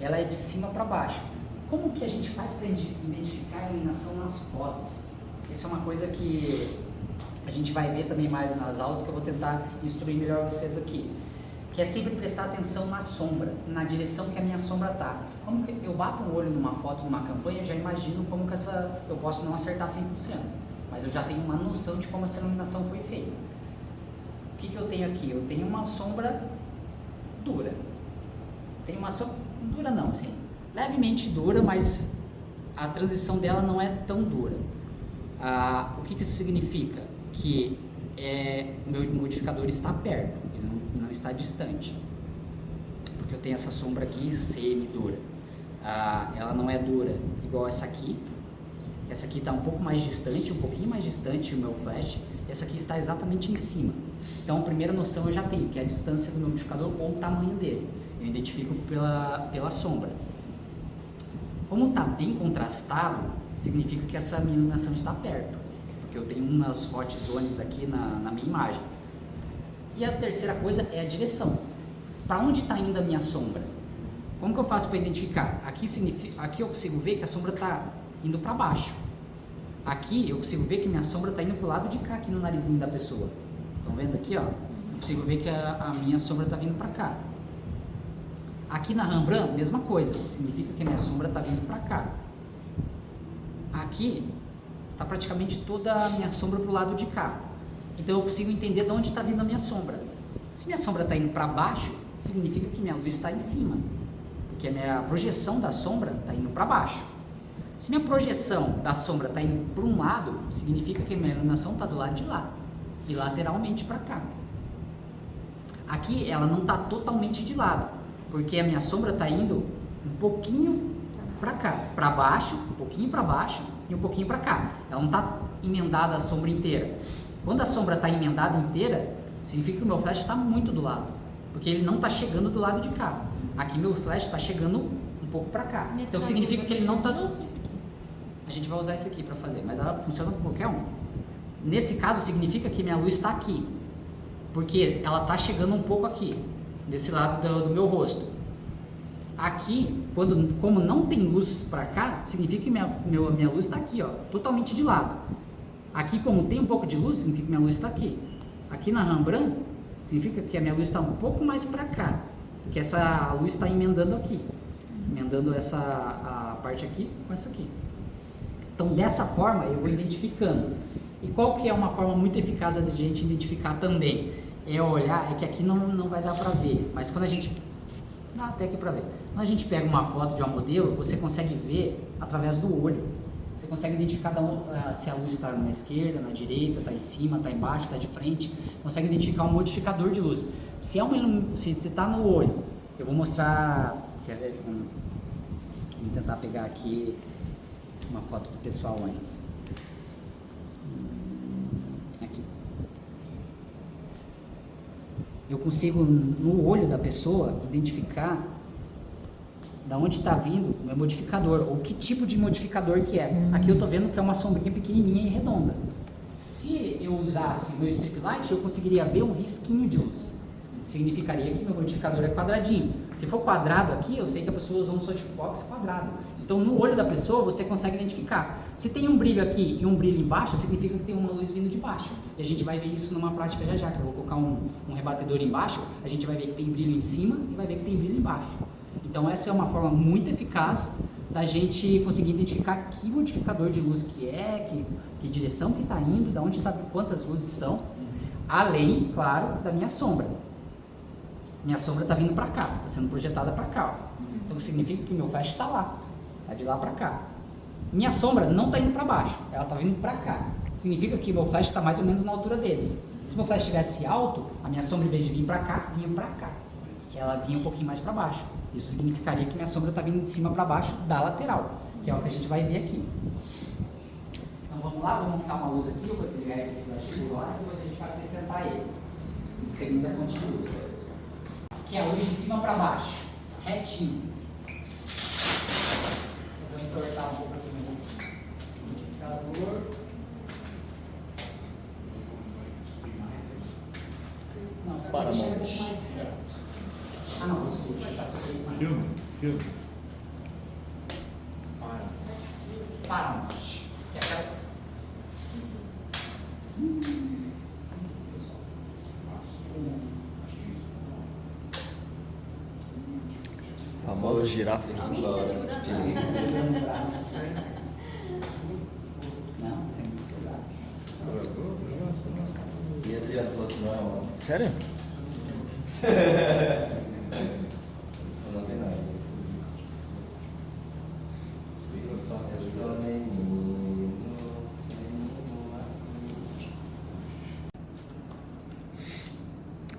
Ela é de cima para baixo. Como que a gente faz para identificar a iluminação nas fotos? Isso é uma coisa que a gente vai ver também mais nas aulas, que eu vou tentar instruir melhor vocês aqui. Que é sempre prestar atenção na sombra, na direção que a minha sombra está. Como que eu bato um olho numa foto, numa campanha, eu já imagino como que eu posso não acertar 100%, mas eu já tenho uma noção de como essa iluminação foi feita. O que eu tenho aqui? Eu tenho uma sombra dura. Tenho uma sombra dura não, assim, levemente dura, mas a transição dela não é tão dura. O que isso significa? Que o meu modificador está perto, ele não está distante, porque eu tenho essa sombra aqui semi-dura. Ela não é dura igual essa aqui está um pouco mais distante, um pouquinho mais distante o meu flash, essa aqui está exatamente em cima. Então a primeira noção eu já tenho, que é a distância do meu modificador ou o tamanho dele, eu identifico pela sombra. Como está bem contrastado, significa que essa minha iluminação está perto, porque eu tenho umas hot zones aqui na minha imagem. E a terceira coisa é a direção. Para onde está indo a minha sombra? Como que eu faço para identificar? Aqui eu consigo ver que a sombra está indo para baixo. Aqui eu consigo ver que minha sombra está indo para o lado de cá, aqui no narizinho da pessoa. Estão vendo aqui, ó? Eu consigo ver que a minha sombra está vindo para cá. Aqui na Rembrandt, mesma coisa. Significa que a minha sombra está vindo para cá. Aqui está praticamente toda a minha sombra para o lado de cá. Então eu consigo entender de onde está vindo a minha sombra. Se minha sombra está indo para baixo, significa que minha luz está em cima, porque a minha projeção da sombra está indo para baixo. Se minha projeção da sombra está indo para um lado, significa que minha iluminação está do lado de lá e lateralmente para cá. Aqui ela não está totalmente de lado, porque a minha sombra está indo um pouquinho para cá, para baixo, um pouquinho para baixo e um pouquinho para cá. Ela não está emendada a sombra inteira. Quando a sombra está emendada inteira, significa que o meu flash está muito do lado, porque ele não está chegando do lado de cá. Aqui meu flash está chegando um pouco para cá. Então significa que ele não está... A gente vai usar esse aqui para fazer, mas ela funciona com qualquer um. Nesse caso significa que minha luz está aqui, porque ela está chegando um pouco aqui, desse lado do meu rosto. Aqui, como não tem luz para cá, significa que minha luz está aqui, ó, totalmente de lado. Aqui, como tem um pouco de luz, significa que minha luz está aqui. Aqui na Rembrandt, significa que a minha luz está um pouco mais para cá, porque essa luz está emendando aqui, emendando a parte aqui com essa aqui. Então, dessa forma, eu vou identificando. E qual que é uma forma muito eficaz da gente identificar também? É olhar, é que aqui não vai dar para ver, mas quando a gente... Dá até aqui para ver. Quando a gente pega uma foto de uma modelo, você consegue ver através do olho. Você consegue identificar se a luz está na esquerda, na direita, está em cima, está embaixo, está de frente. Consegue identificar um modificador de luz. Se está no olho, eu vou mostrar... Quer ver? Vamos tentar pegar aqui uma foto do pessoal antes. Aqui. Eu consigo, no olho da pessoa, identificar da onde está vindo o meu modificador, ou que tipo de modificador que é. Aqui eu estou vendo que é uma sombrinha pequenininha e redonda. Se eu usasse meu strip light, eu conseguiria ver um risquinho de luz. Significaria que meu modificador é quadradinho. Se for quadrado aqui, eu sei que a pessoa usou um softbox quadrado. Então, no olho da pessoa, você consegue identificar. Se tem um brilho aqui e um brilho embaixo, significa que tem uma luz vindo de baixo. E a gente vai ver isso numa prática já, que eu vou colocar um rebatedor embaixo, a gente vai ver que tem brilho em cima e vai ver que tem brilho embaixo. Então, essa é uma forma muito eficaz da gente conseguir identificar que modificador de luz que é, que direção que está indo, da onde está, quantas luzes são, além, claro, da minha sombra. Minha sombra está vindo para cá, está sendo projetada para cá. Ó. Então significa que meu flash está lá, está de lá para cá. Minha sombra não está indo para baixo, ela está vindo para cá. Significa que meu flash está mais ou menos na altura deles. Se meu flash estivesse alto, a minha sombra, em vez de vir para cá, vinha para cá. Ela vinha um pouquinho mais para baixo. Isso significaria que minha sombra está vindo de cima para baixo da lateral, que é o que a gente vai ver aqui. Então vamos lá, vamos montar uma luz aqui, eu vou desligar esse flash agora e depois a gente vai acrescentar ele. Segunda fonte de luz. Que é a luz de cima para baixo, retinho. Eu vou entortar um pouco aqui no modificador. Não, você pode deixar um pouco mais reto. Ah não, desculpa, vai estar sobre mais. Filme. Paramount. Que é aquela... Famosa girafa. Não, tem muito pesado. E a Adriana falou assim, não, Sério? isso não tem nada. Só atenção, menino,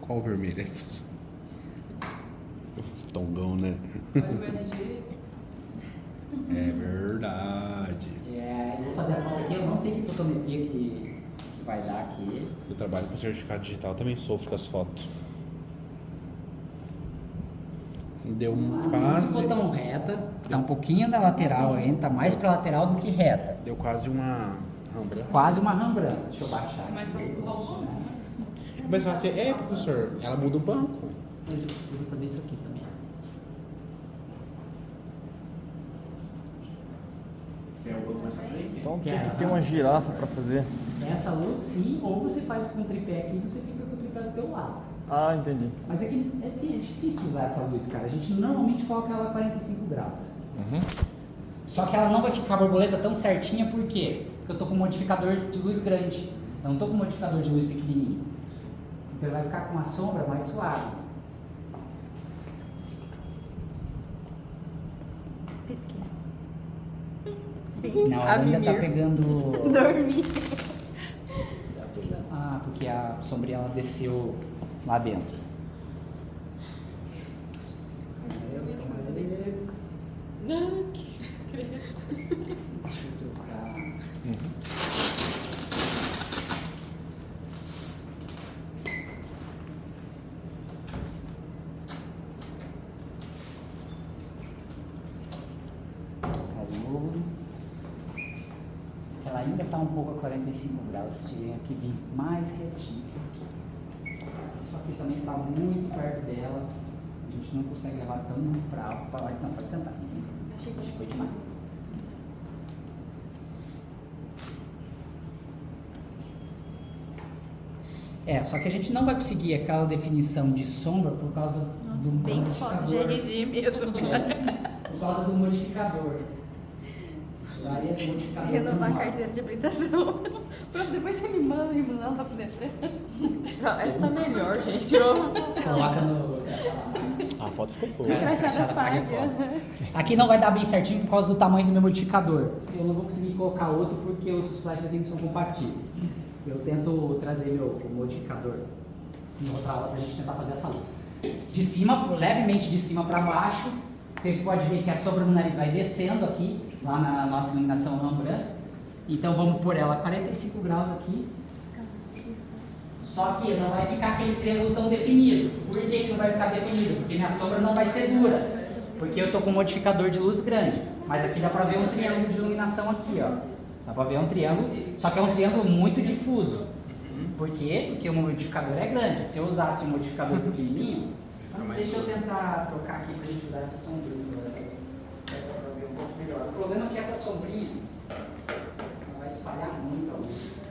Qual o vermelho? Tongão, né? É verdade. Eu vou fazer a foto aqui, eu não sei que fotometria que vai dar aqui. Eu trabalho com certificado digital, também sofro com as fotos. Deu Não quase. ficou tão reta, tá um pouquinho da lateral ainda, tá mais pra lateral do que reta. Deu quase uma Rembrandt. Quase uma Rembrandt. Deixa eu baixar. É mais fácil empurrar o banco, né? Mas você, professor, ela muda o banco. Mas eu preciso fazer isso aqui também. Então tem que ter uma girafa para fazer. Essa luz sim, ou você faz com o tripé aqui e você fica com o tripé do teu lado. Ah, entendi. Mas aqui é difícil usar essa luz, cara. A gente normalmente coloca ela a 45 graus. Uhum. Só que ela não vai ficar a borboleta tão certinha, por quê? Porque eu tô com um modificador de luz grande. Eu não tô com um modificador de luz pequenininho. Então ele vai ficar com uma sombra mais suave. Pisquinha. Não, ela ainda tá pegando... Dormir. Ah, porque a sombrinha ela desceu lá dentro. Deixa eu trocar. Ela ainda está um pouco a 45 graus, tinha que vir mais retinho aqui. Isso aqui também está muito perto dela, a gente não consegue levar tão para lá, então pode sentar. Achei que foi demais. Só que a gente não vai conseguir aquela definição de sombra por causa do Bem fácil de modificador. erigir mesmo. Por causa do modificador. usaria modificador Renovar a manual. carteira de habilitação. Prof, depois você me manda lá pro Detran. Não, essa tá melhor, gente. Eu... Coloca no... A foto ficou boa. Crachá da Fraga é Fábia. foda. Aqui não vai dar bem certinho por causa do tamanho do meu modificador. Eu não vou conseguir colocar outro porque os flashes daqui não são compatíveis. Eu tento trazer meu modificador em outra aula pra gente tentar fazer essa luz. De cima, levemente de cima para baixo, você pode ver que a sombra do nariz vai descendo aqui, lá na nossa iluminação Rembrandt. Então vamos pôr ela a 45 graus aqui. Só que não vai ficar aquele triângulo tão definido. Por que não vai ficar definido? Porque minha sombra não vai ser dura. Porque eu estou com um modificador de luz grande. Mas aqui dá para ver um triângulo de iluminação aqui, ó. Dá para ver um triângulo, só que é um triângulo muito difuso. Por quê? Porque o modificador é grande. Se eu usasse um modificador pequenininho, deixa eu tentar trocar aqui para a gente usar essa sombrinha. Para ver um pouco melhor. O problema é que essa sombrinha vai espalhar muito a luz.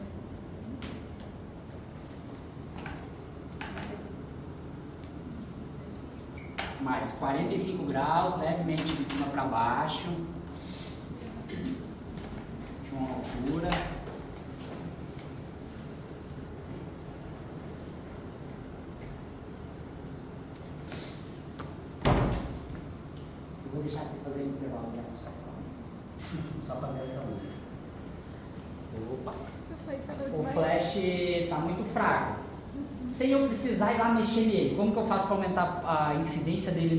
Mais 45 graus, levemente de cima para baixo, de uma altura. Eu vou deixar vocês fazerem o intervalo, né? Só fazer essa luz. Opa! O flash está muito fraco. Sem eu precisar ir lá mexer nele. Como que eu faço para aumentar a incidência dele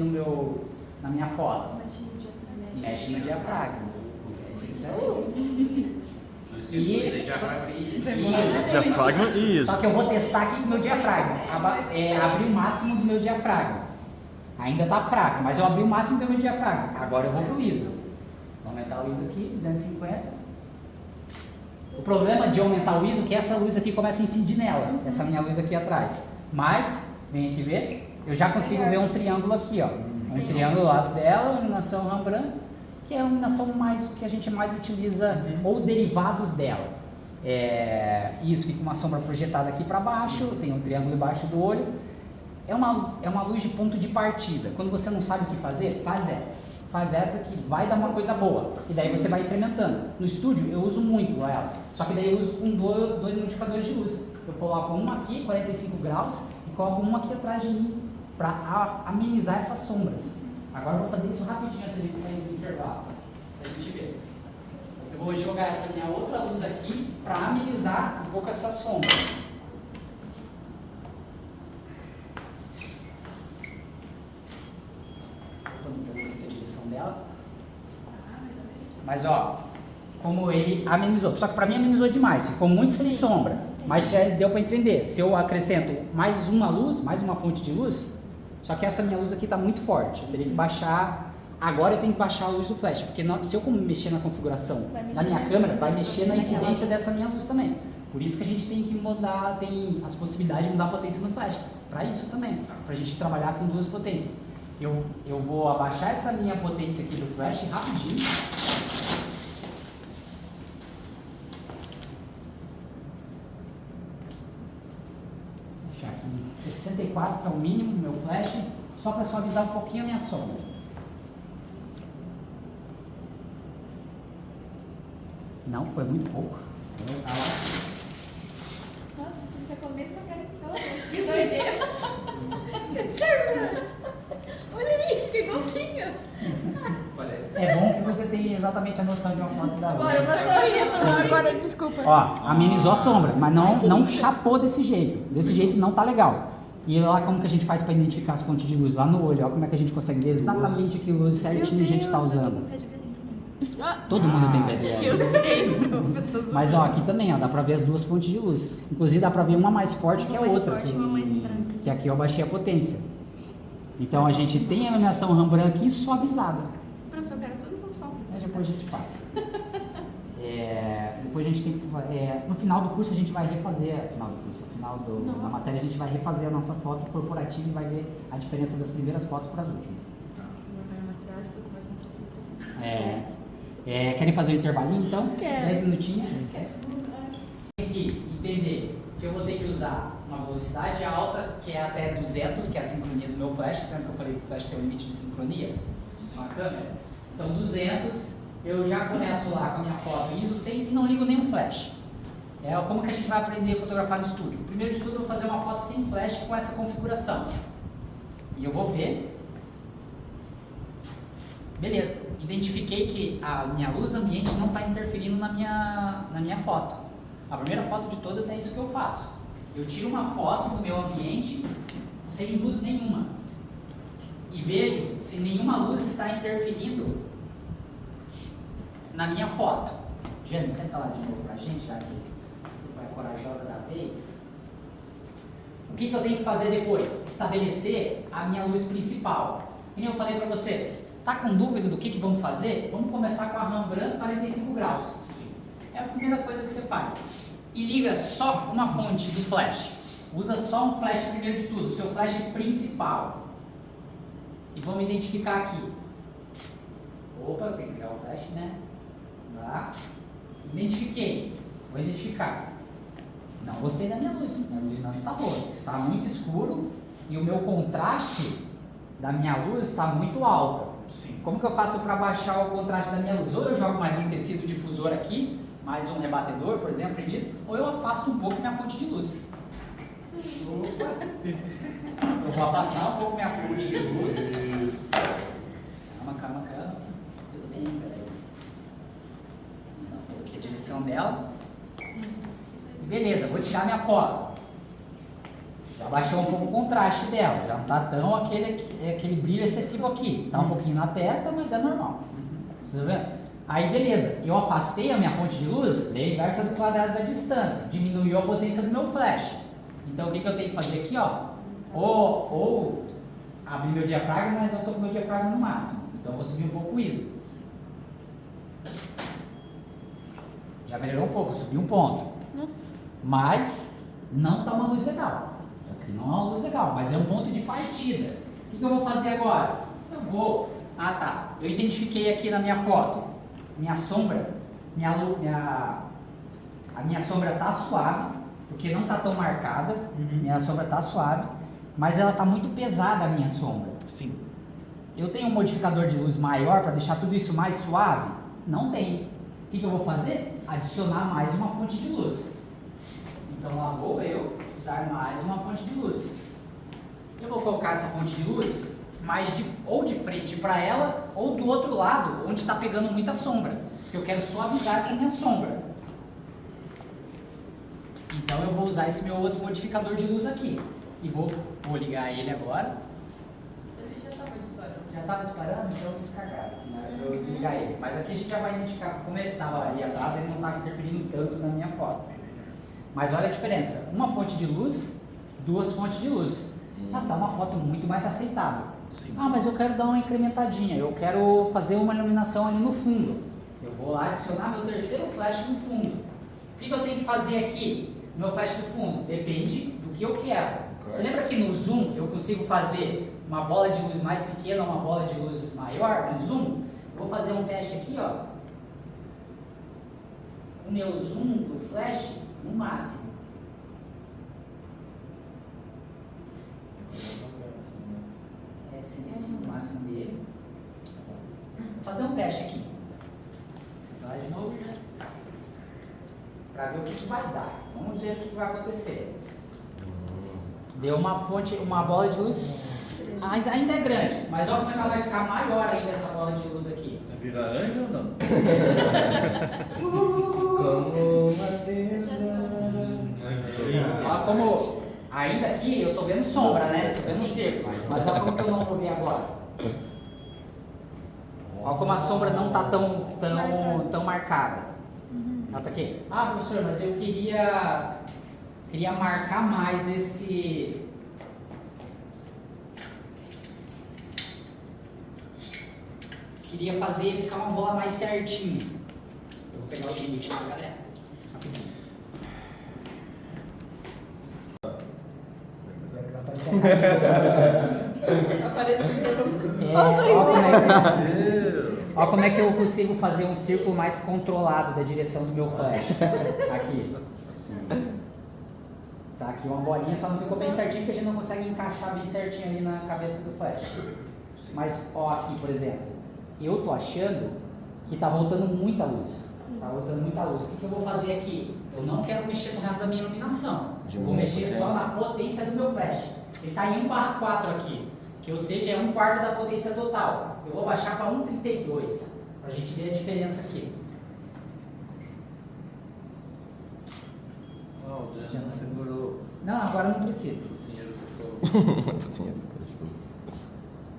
na minha foto? Mexe no diafragma. Isso aí. Diafragma e isso. Só que eu vou testar aqui com o meu diafragma. Abrir o máximo do meu diafragma. Ainda está fraco, mas eu abri o máximo do meu diafragma. Agora eu vou pro ISO. Vou aumentar o ISO aqui, 250. O problema de aumentar o ISO é que essa luz aqui começa a incidir nela, essa minha luz aqui atrás. Mas, vem aqui ver, eu já consigo ver um triângulo aqui, ó. Um triângulo ao lado dela, iluminação Rembrandt, que é a iluminação que a gente mais utiliza, ou derivados dela. Isso, fica uma sombra projetada aqui para baixo, tem um triângulo embaixo do olho. É uma luz de ponto de partida. Quando você não sabe o que fazer, faz essa. Faz essa que vai dar uma coisa boa. E daí você vai incrementando. No estúdio eu uso muito ela. Só que daí eu uso com dois modificadores de luz. Eu coloco uma aqui, 45 graus, e coloco uma aqui atrás de mim, para amenizar essas sombras. Agora eu vou fazer isso rapidinho antes de sair do intervalo, para a gente ver. Eu vou jogar essa minha outra luz aqui, para amenizar um pouco essa sombra. Dela. Mas ó, como ele amenizou, só que pra mim amenizou demais, ficou muito sem sombra, mas já deu pra entender. Se eu acrescento mais uma luz, mais uma fonte de luz, só que essa minha luz aqui tá muito forte, eu teria que baixar. Agora eu tenho que baixar a luz do flash, porque se eu mexer na configuração da minha câmera, vai mexer na incidência dessa minha luz também. Por isso que a gente tem que mudar, tem as possibilidades de mudar a potência no flash, para isso também, pra gente trabalhar com duas potências. Eu vou abaixar essa minha potência aqui do flash rapidinho. Deixar aqui em 64, que é o mínimo do meu flash, só para suavizar um pouquinho a minha sombra. Não, foi muito pouco. Vou voltar lá. Nossa, você ficou mesmo na cara que não. Que doideira. Sério? Olha aí, fica igualzinho. É bom que você tenha exatamente a noção de uma foto da outra. Agora eu vou sorrir. Agora, desculpa. Ó, amenizou a sombra, mas não chapou desse jeito. Desse jeito não tá legal. E lá como que a gente faz para identificar as fontes de luz? Lá no olho, ó como é que a gente consegue ver exatamente aquilo certinho a gente tá usando. Todo mundo tem pé de galinha. Eu sei, prof. Mas ó, aqui também, ó, dá pra ver as duas fontes de luz. Inclusive dá pra ver uma mais forte que a outra. Que aqui eu baixei a potência. Então a gente tem a iluminação Rembrandt aqui suavizada. Prof, eu quero todas as fotos. Depois a gente passa. Depois a gente tem que. No final do curso a gente vai refazer. Na matéria a gente vai refazer a nossa foto corporativa e vai ver a diferença das primeiras fotos para as últimas. Querem fazer o intervalinho então? Quero. 10 minutinhos? Tem que entender que eu vou ter que usar uma velocidade alta, que é até 200, que é a sincronia do meu flash. Lembra que eu falei que o flash tem um limite de sincronia? Na câmera. Então 200 eu já começo lá com a minha foto ISO sem, e não ligo nenhum flash. Como que a gente vai aprender a fotografar no estúdio? Primeiro de tudo, eu vou fazer uma foto sem flash com essa configuração. E eu vou ver. Beleza, identifiquei que a minha luz ambiente não está interferindo na minha foto. A primeira foto de todas é isso que eu faço. Eu tiro uma foto do meu ambiente sem luz nenhuma. E vejo se nenhuma luz está interferindo na minha foto. Jane, senta lá de novo pra gente, já que você foi a corajosa da vez. O que eu tenho que fazer depois? Estabelecer a minha luz principal. Como eu falei para vocês, tá com dúvida do que vamos fazer? Vamos começar com a Rembrandt 45 graus. É a primeira coisa que você faz. E liga só uma fonte do flash. Usa só um flash primeiro de tudo, o seu flash principal. E vamos identificar aqui. Opa, eu tenho que ligar o flash, né? Lá. Identifiquei. Vou identificar. Não gostei da minha luz. Minha luz não está boa. Está muito escuro e o meu contraste da minha luz está muito alta. Sim. Como que eu faço para baixar o contraste da minha luz? Ou eu jogo mais um tecido difusor aqui, mais um rebatedor, por exemplo, acredito, ou eu afasto um pouco minha fonte de luz. Opa! Eu vou afastar um pouco minha fonte de luz. Calma. Tudo bem, peraí. Nossa, aqui é a direção dela. E beleza, vou tirar minha foto. Já baixou um pouco o contraste dela, já não está tão aquele brilho excessivo aqui. Está um pouquinho na testa, mas é normal. Vocês estão vendo? Aí beleza, eu afastei a minha fonte de luz, lei inversa do quadrado da distância, diminuiu a potência do meu flash. Então o que eu tenho que fazer aqui, ó? Ou abrir meu diafragma, mas eu estou com meu diafragma no máximo. Então eu vou subir um pouco o ISO. Já melhorou um pouco, eu subi um ponto. Mas não está uma luz legal. Aqui não é uma luz legal, mas é um ponto de partida. O que eu vou fazer agora? Eu vou... Ah tá, eu identifiquei aqui na minha foto. Minha sombra, a minha sombra está suave, porque não está tão marcada. Minha sombra está suave, mas ela está muito pesada, a minha sombra. Sim. Eu tenho um modificador de luz maior para deixar tudo isso mais suave? Não tenho. O que eu vou fazer? Adicionar mais uma fonte de luz. Então lá vou eu usar mais uma fonte de luz. Eu vou colocar essa fonte de luz ou de frente para ela, ou do outro lado, onde está pegando muita sombra. Porque eu quero suavizar essa minha sombra. Então eu vou usar esse meu outro modificador de luz aqui. E vou ligar ele agora. Ele já estava disparando. Já estava disparando, então eu fiz cagada. Né? Eu vou desligar ele. Mas aqui a gente já vai identificar, como ele estava ali atrás, ele não estava interferindo tanto na minha foto. Mas olha a diferença. Uma fonte de luz, duas fontes de luz. Dá uma foto muito mais aceitável. Sim. Ah, mas eu quero dar uma incrementadinha, eu quero fazer uma iluminação ali no fundo. Eu vou lá adicionar meu terceiro flash no fundo. O que eu tenho que fazer aqui? Meu flash no fundo? Depende do que eu quero. Você lembra que no zoom eu consigo fazer uma bola de luz mais pequena, uma bola de luz maior no zoom? Eu vou fazer um teste aqui, ó. O meu zoom do flash no máximo. É 105 o máximo dele. Vou fazer um teste aqui. Você vai de novo, né? Para ver o que vai dar. Vamos ver o que vai acontecer. Deu uma fonte, uma bola de luz, mas ainda é grande. Mas olha como é que ela vai ficar maior ainda essa bola de luz aqui. Vai virar anjo ou não? Como uma deusa. Olha como, ainda aqui eu tô vendo sombra, né? Tô vendo um círculo. Mas olha como que eu não vou ver agora. Olha como a sombra não tá tão marcada. Ela tá aqui. Ah, professor, mas eu queria marcar mais esse... Queria fazer ele ficar uma bola mais certinha. Eu vou pegar o limite pra galera. Rapidinho. Apareceu. Olha como é que eu consigo fazer um círculo mais controlado da direção do meu flash. Aqui. Tá aqui uma bolinha, só não ficou bem certinho porque a gente não consegue encaixar bem certinho ali na cabeça do flash. Mas, ó, aqui, por exemplo, eu tô achando que está voltando muita luz. Está voltando muita luz. O que eu vou fazer aqui? Eu não quero mexer no resto da minha iluminação. Eu vou mexer só na potência do meu flash. Ele está em 1/4 aqui, que ou seja, é 1/4 da potência total. Eu vou baixar para 1,32, para a gente ver a diferença aqui. Segurou. Não, agora não precisa.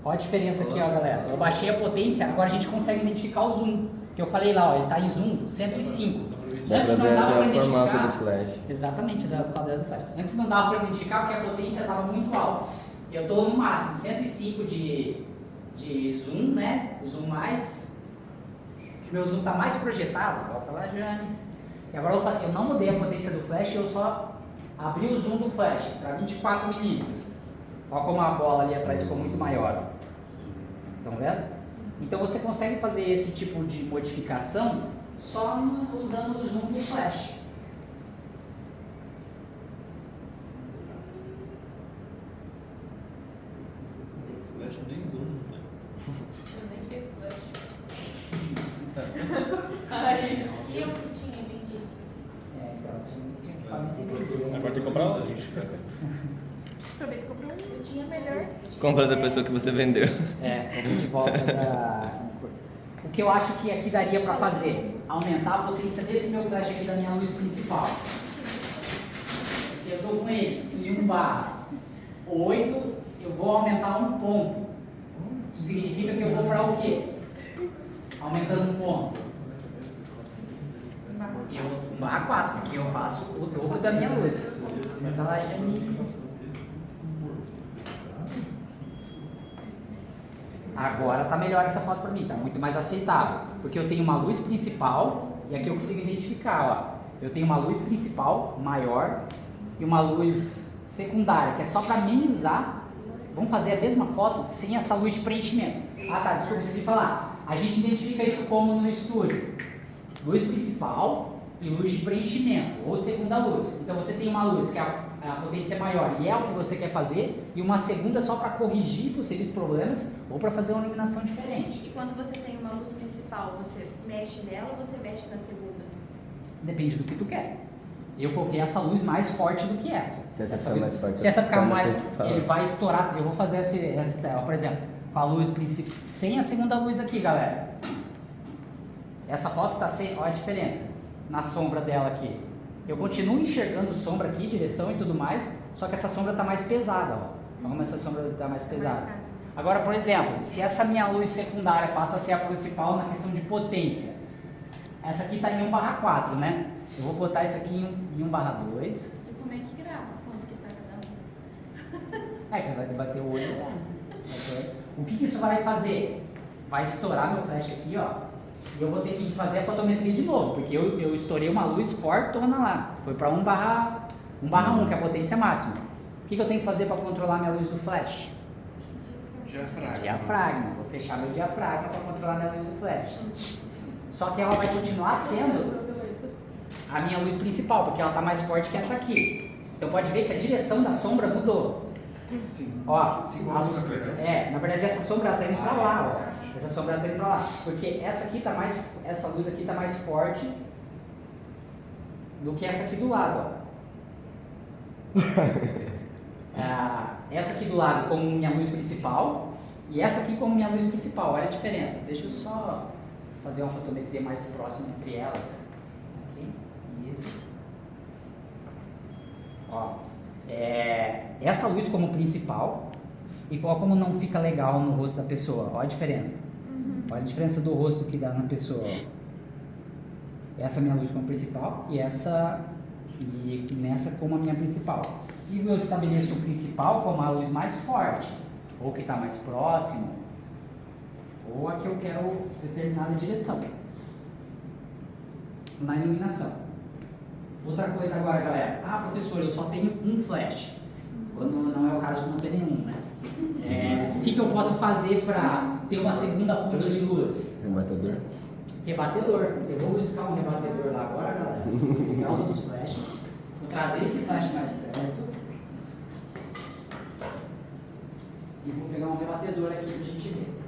Olha a diferença aqui, ó, galera. Eu baixei a potência, agora a gente consegue identificar o zoom. Que eu falei lá, ó, ele está em zoom 105. Antes não dava para identificar. Exatamente, da quadrada do flash. Antes não dava para identificar porque a potência estava muito alta. Eu estou no máximo 105 de zoom, né? O zoom mais. O meu zoom está mais projetado. Volta lá, Jane. E agora eu não mudei a potência do flash, eu só abri o zoom do flash para 24 milímetros. Olha como a bola ali atrás ficou muito maior. Estão vendo? Então você consegue fazer esse tipo de modificação só usando o zoom do flash. Flash nem zoom, não tem. Eu nem tenho flash. E eu que tinha vendido. Então tinha equipamento e Agora tem que comprar outro. Acabei de comprar um. Eu tinha melhor. Compra da pessoa que você vendeu. Compra de volta da. O que eu acho que aqui daria para fazer? Aumentar a potência desse meu flash aqui da minha luz principal. Eu estou com ele em 1/8, eu vou aumentar um ponto. Isso significa que eu vou para o quê? Aumentando um ponto. Eu 1/4, porque eu faço o dobro da minha luz. Senta lá, Jani. Agora tá melhor essa foto para mim, tá muito mais aceitável, porque eu tenho uma luz principal e aqui eu consigo identificar, ó. Eu tenho uma luz principal maior e uma luz secundária, que é só para amenizar. Vamos fazer a mesma foto sem essa luz de preenchimento. Ah, tá, desculpa, esqueci de falar. A gente identifica isso como no estúdio: luz principal e luz de preenchimento, ou segunda luz. Então você tem uma luz que a potência é maior e é o que você quer fazer, e uma segunda só para corrigir possíveis problemas ou para fazer uma iluminação diferente. E quando você tem uma luz principal, você mexe nela ou você mexe na segunda? Depende do que tu quer. Eu coloquei essa luz mais forte do que essa. Se essa luz, ficar mais forte, se essa ficar mais, principal. ele vai estourar. Eu vou fazer essa tela, por exemplo, com a luz principal, sem a segunda luz aqui, galera. Essa foto tá sem, olha a diferença na sombra dela aqui. Eu continuo enxergando sombra aqui, direção e tudo mais, só que essa sombra está mais pesada, ó. Olha como essa sombra está mais pesada. Agora, por exemplo, se essa minha luz secundária passa a ser a principal na questão de potência, essa aqui está em 1/4, né? Eu vou botar isso aqui em 1/2. E como é que grava? Quanto que tá cada um? É que você vai bater o olho lá. O que isso vai fazer? Vai estourar meu flash aqui, ó. E eu vou ter que fazer a fotometria de novo, porque eu estourei uma luz fortona lá. Foi para 1/1, que é a potência máxima. O que eu tenho que fazer para controlar minha luz do flash? Diafragma. Vou fechar meu diafragma para controlar minha luz do flash. Só que ela vai continuar sendo a minha luz principal, porque ela está mais forte que essa aqui. Então pode ver que a direção da sombra mudou. Sim. Ó, Na na verdade essa sombra está indo para lá, ó. Essa sombra está indo para lá, porque essa luz aqui está mais forte do que essa aqui do lado, ó. Essa aqui do lado como minha luz principal e essa aqui como minha luz principal. Olha a diferença. Deixa eu só fazer uma fotometria mais próxima entre elas. Aqui. Isso. Ó. Essa luz como principal, e como não fica legal no rosto da pessoa. Olha a diferença. Olha a diferença do rosto que dá na pessoa. Ó. Essa é a minha luz como principal e nessa como a minha principal. E eu estabeleço o principal como a luz mais forte, ou que está mais próximo, ou a que eu quero determinada direção na iluminação. Outra coisa agora, galera. Ah, professor, eu só tenho um flash. Quando não é o caso de não ter nenhum, né? O que eu posso fazer para ter uma segunda fonte de luz? Rebatedor. Rebatedor. Eu vou buscar um rebatedor lá agora, galera. Vou pegar os outros flashes. Vou trazer esse flash mais perto. E vou pegar um rebatedor aqui pra gente ver.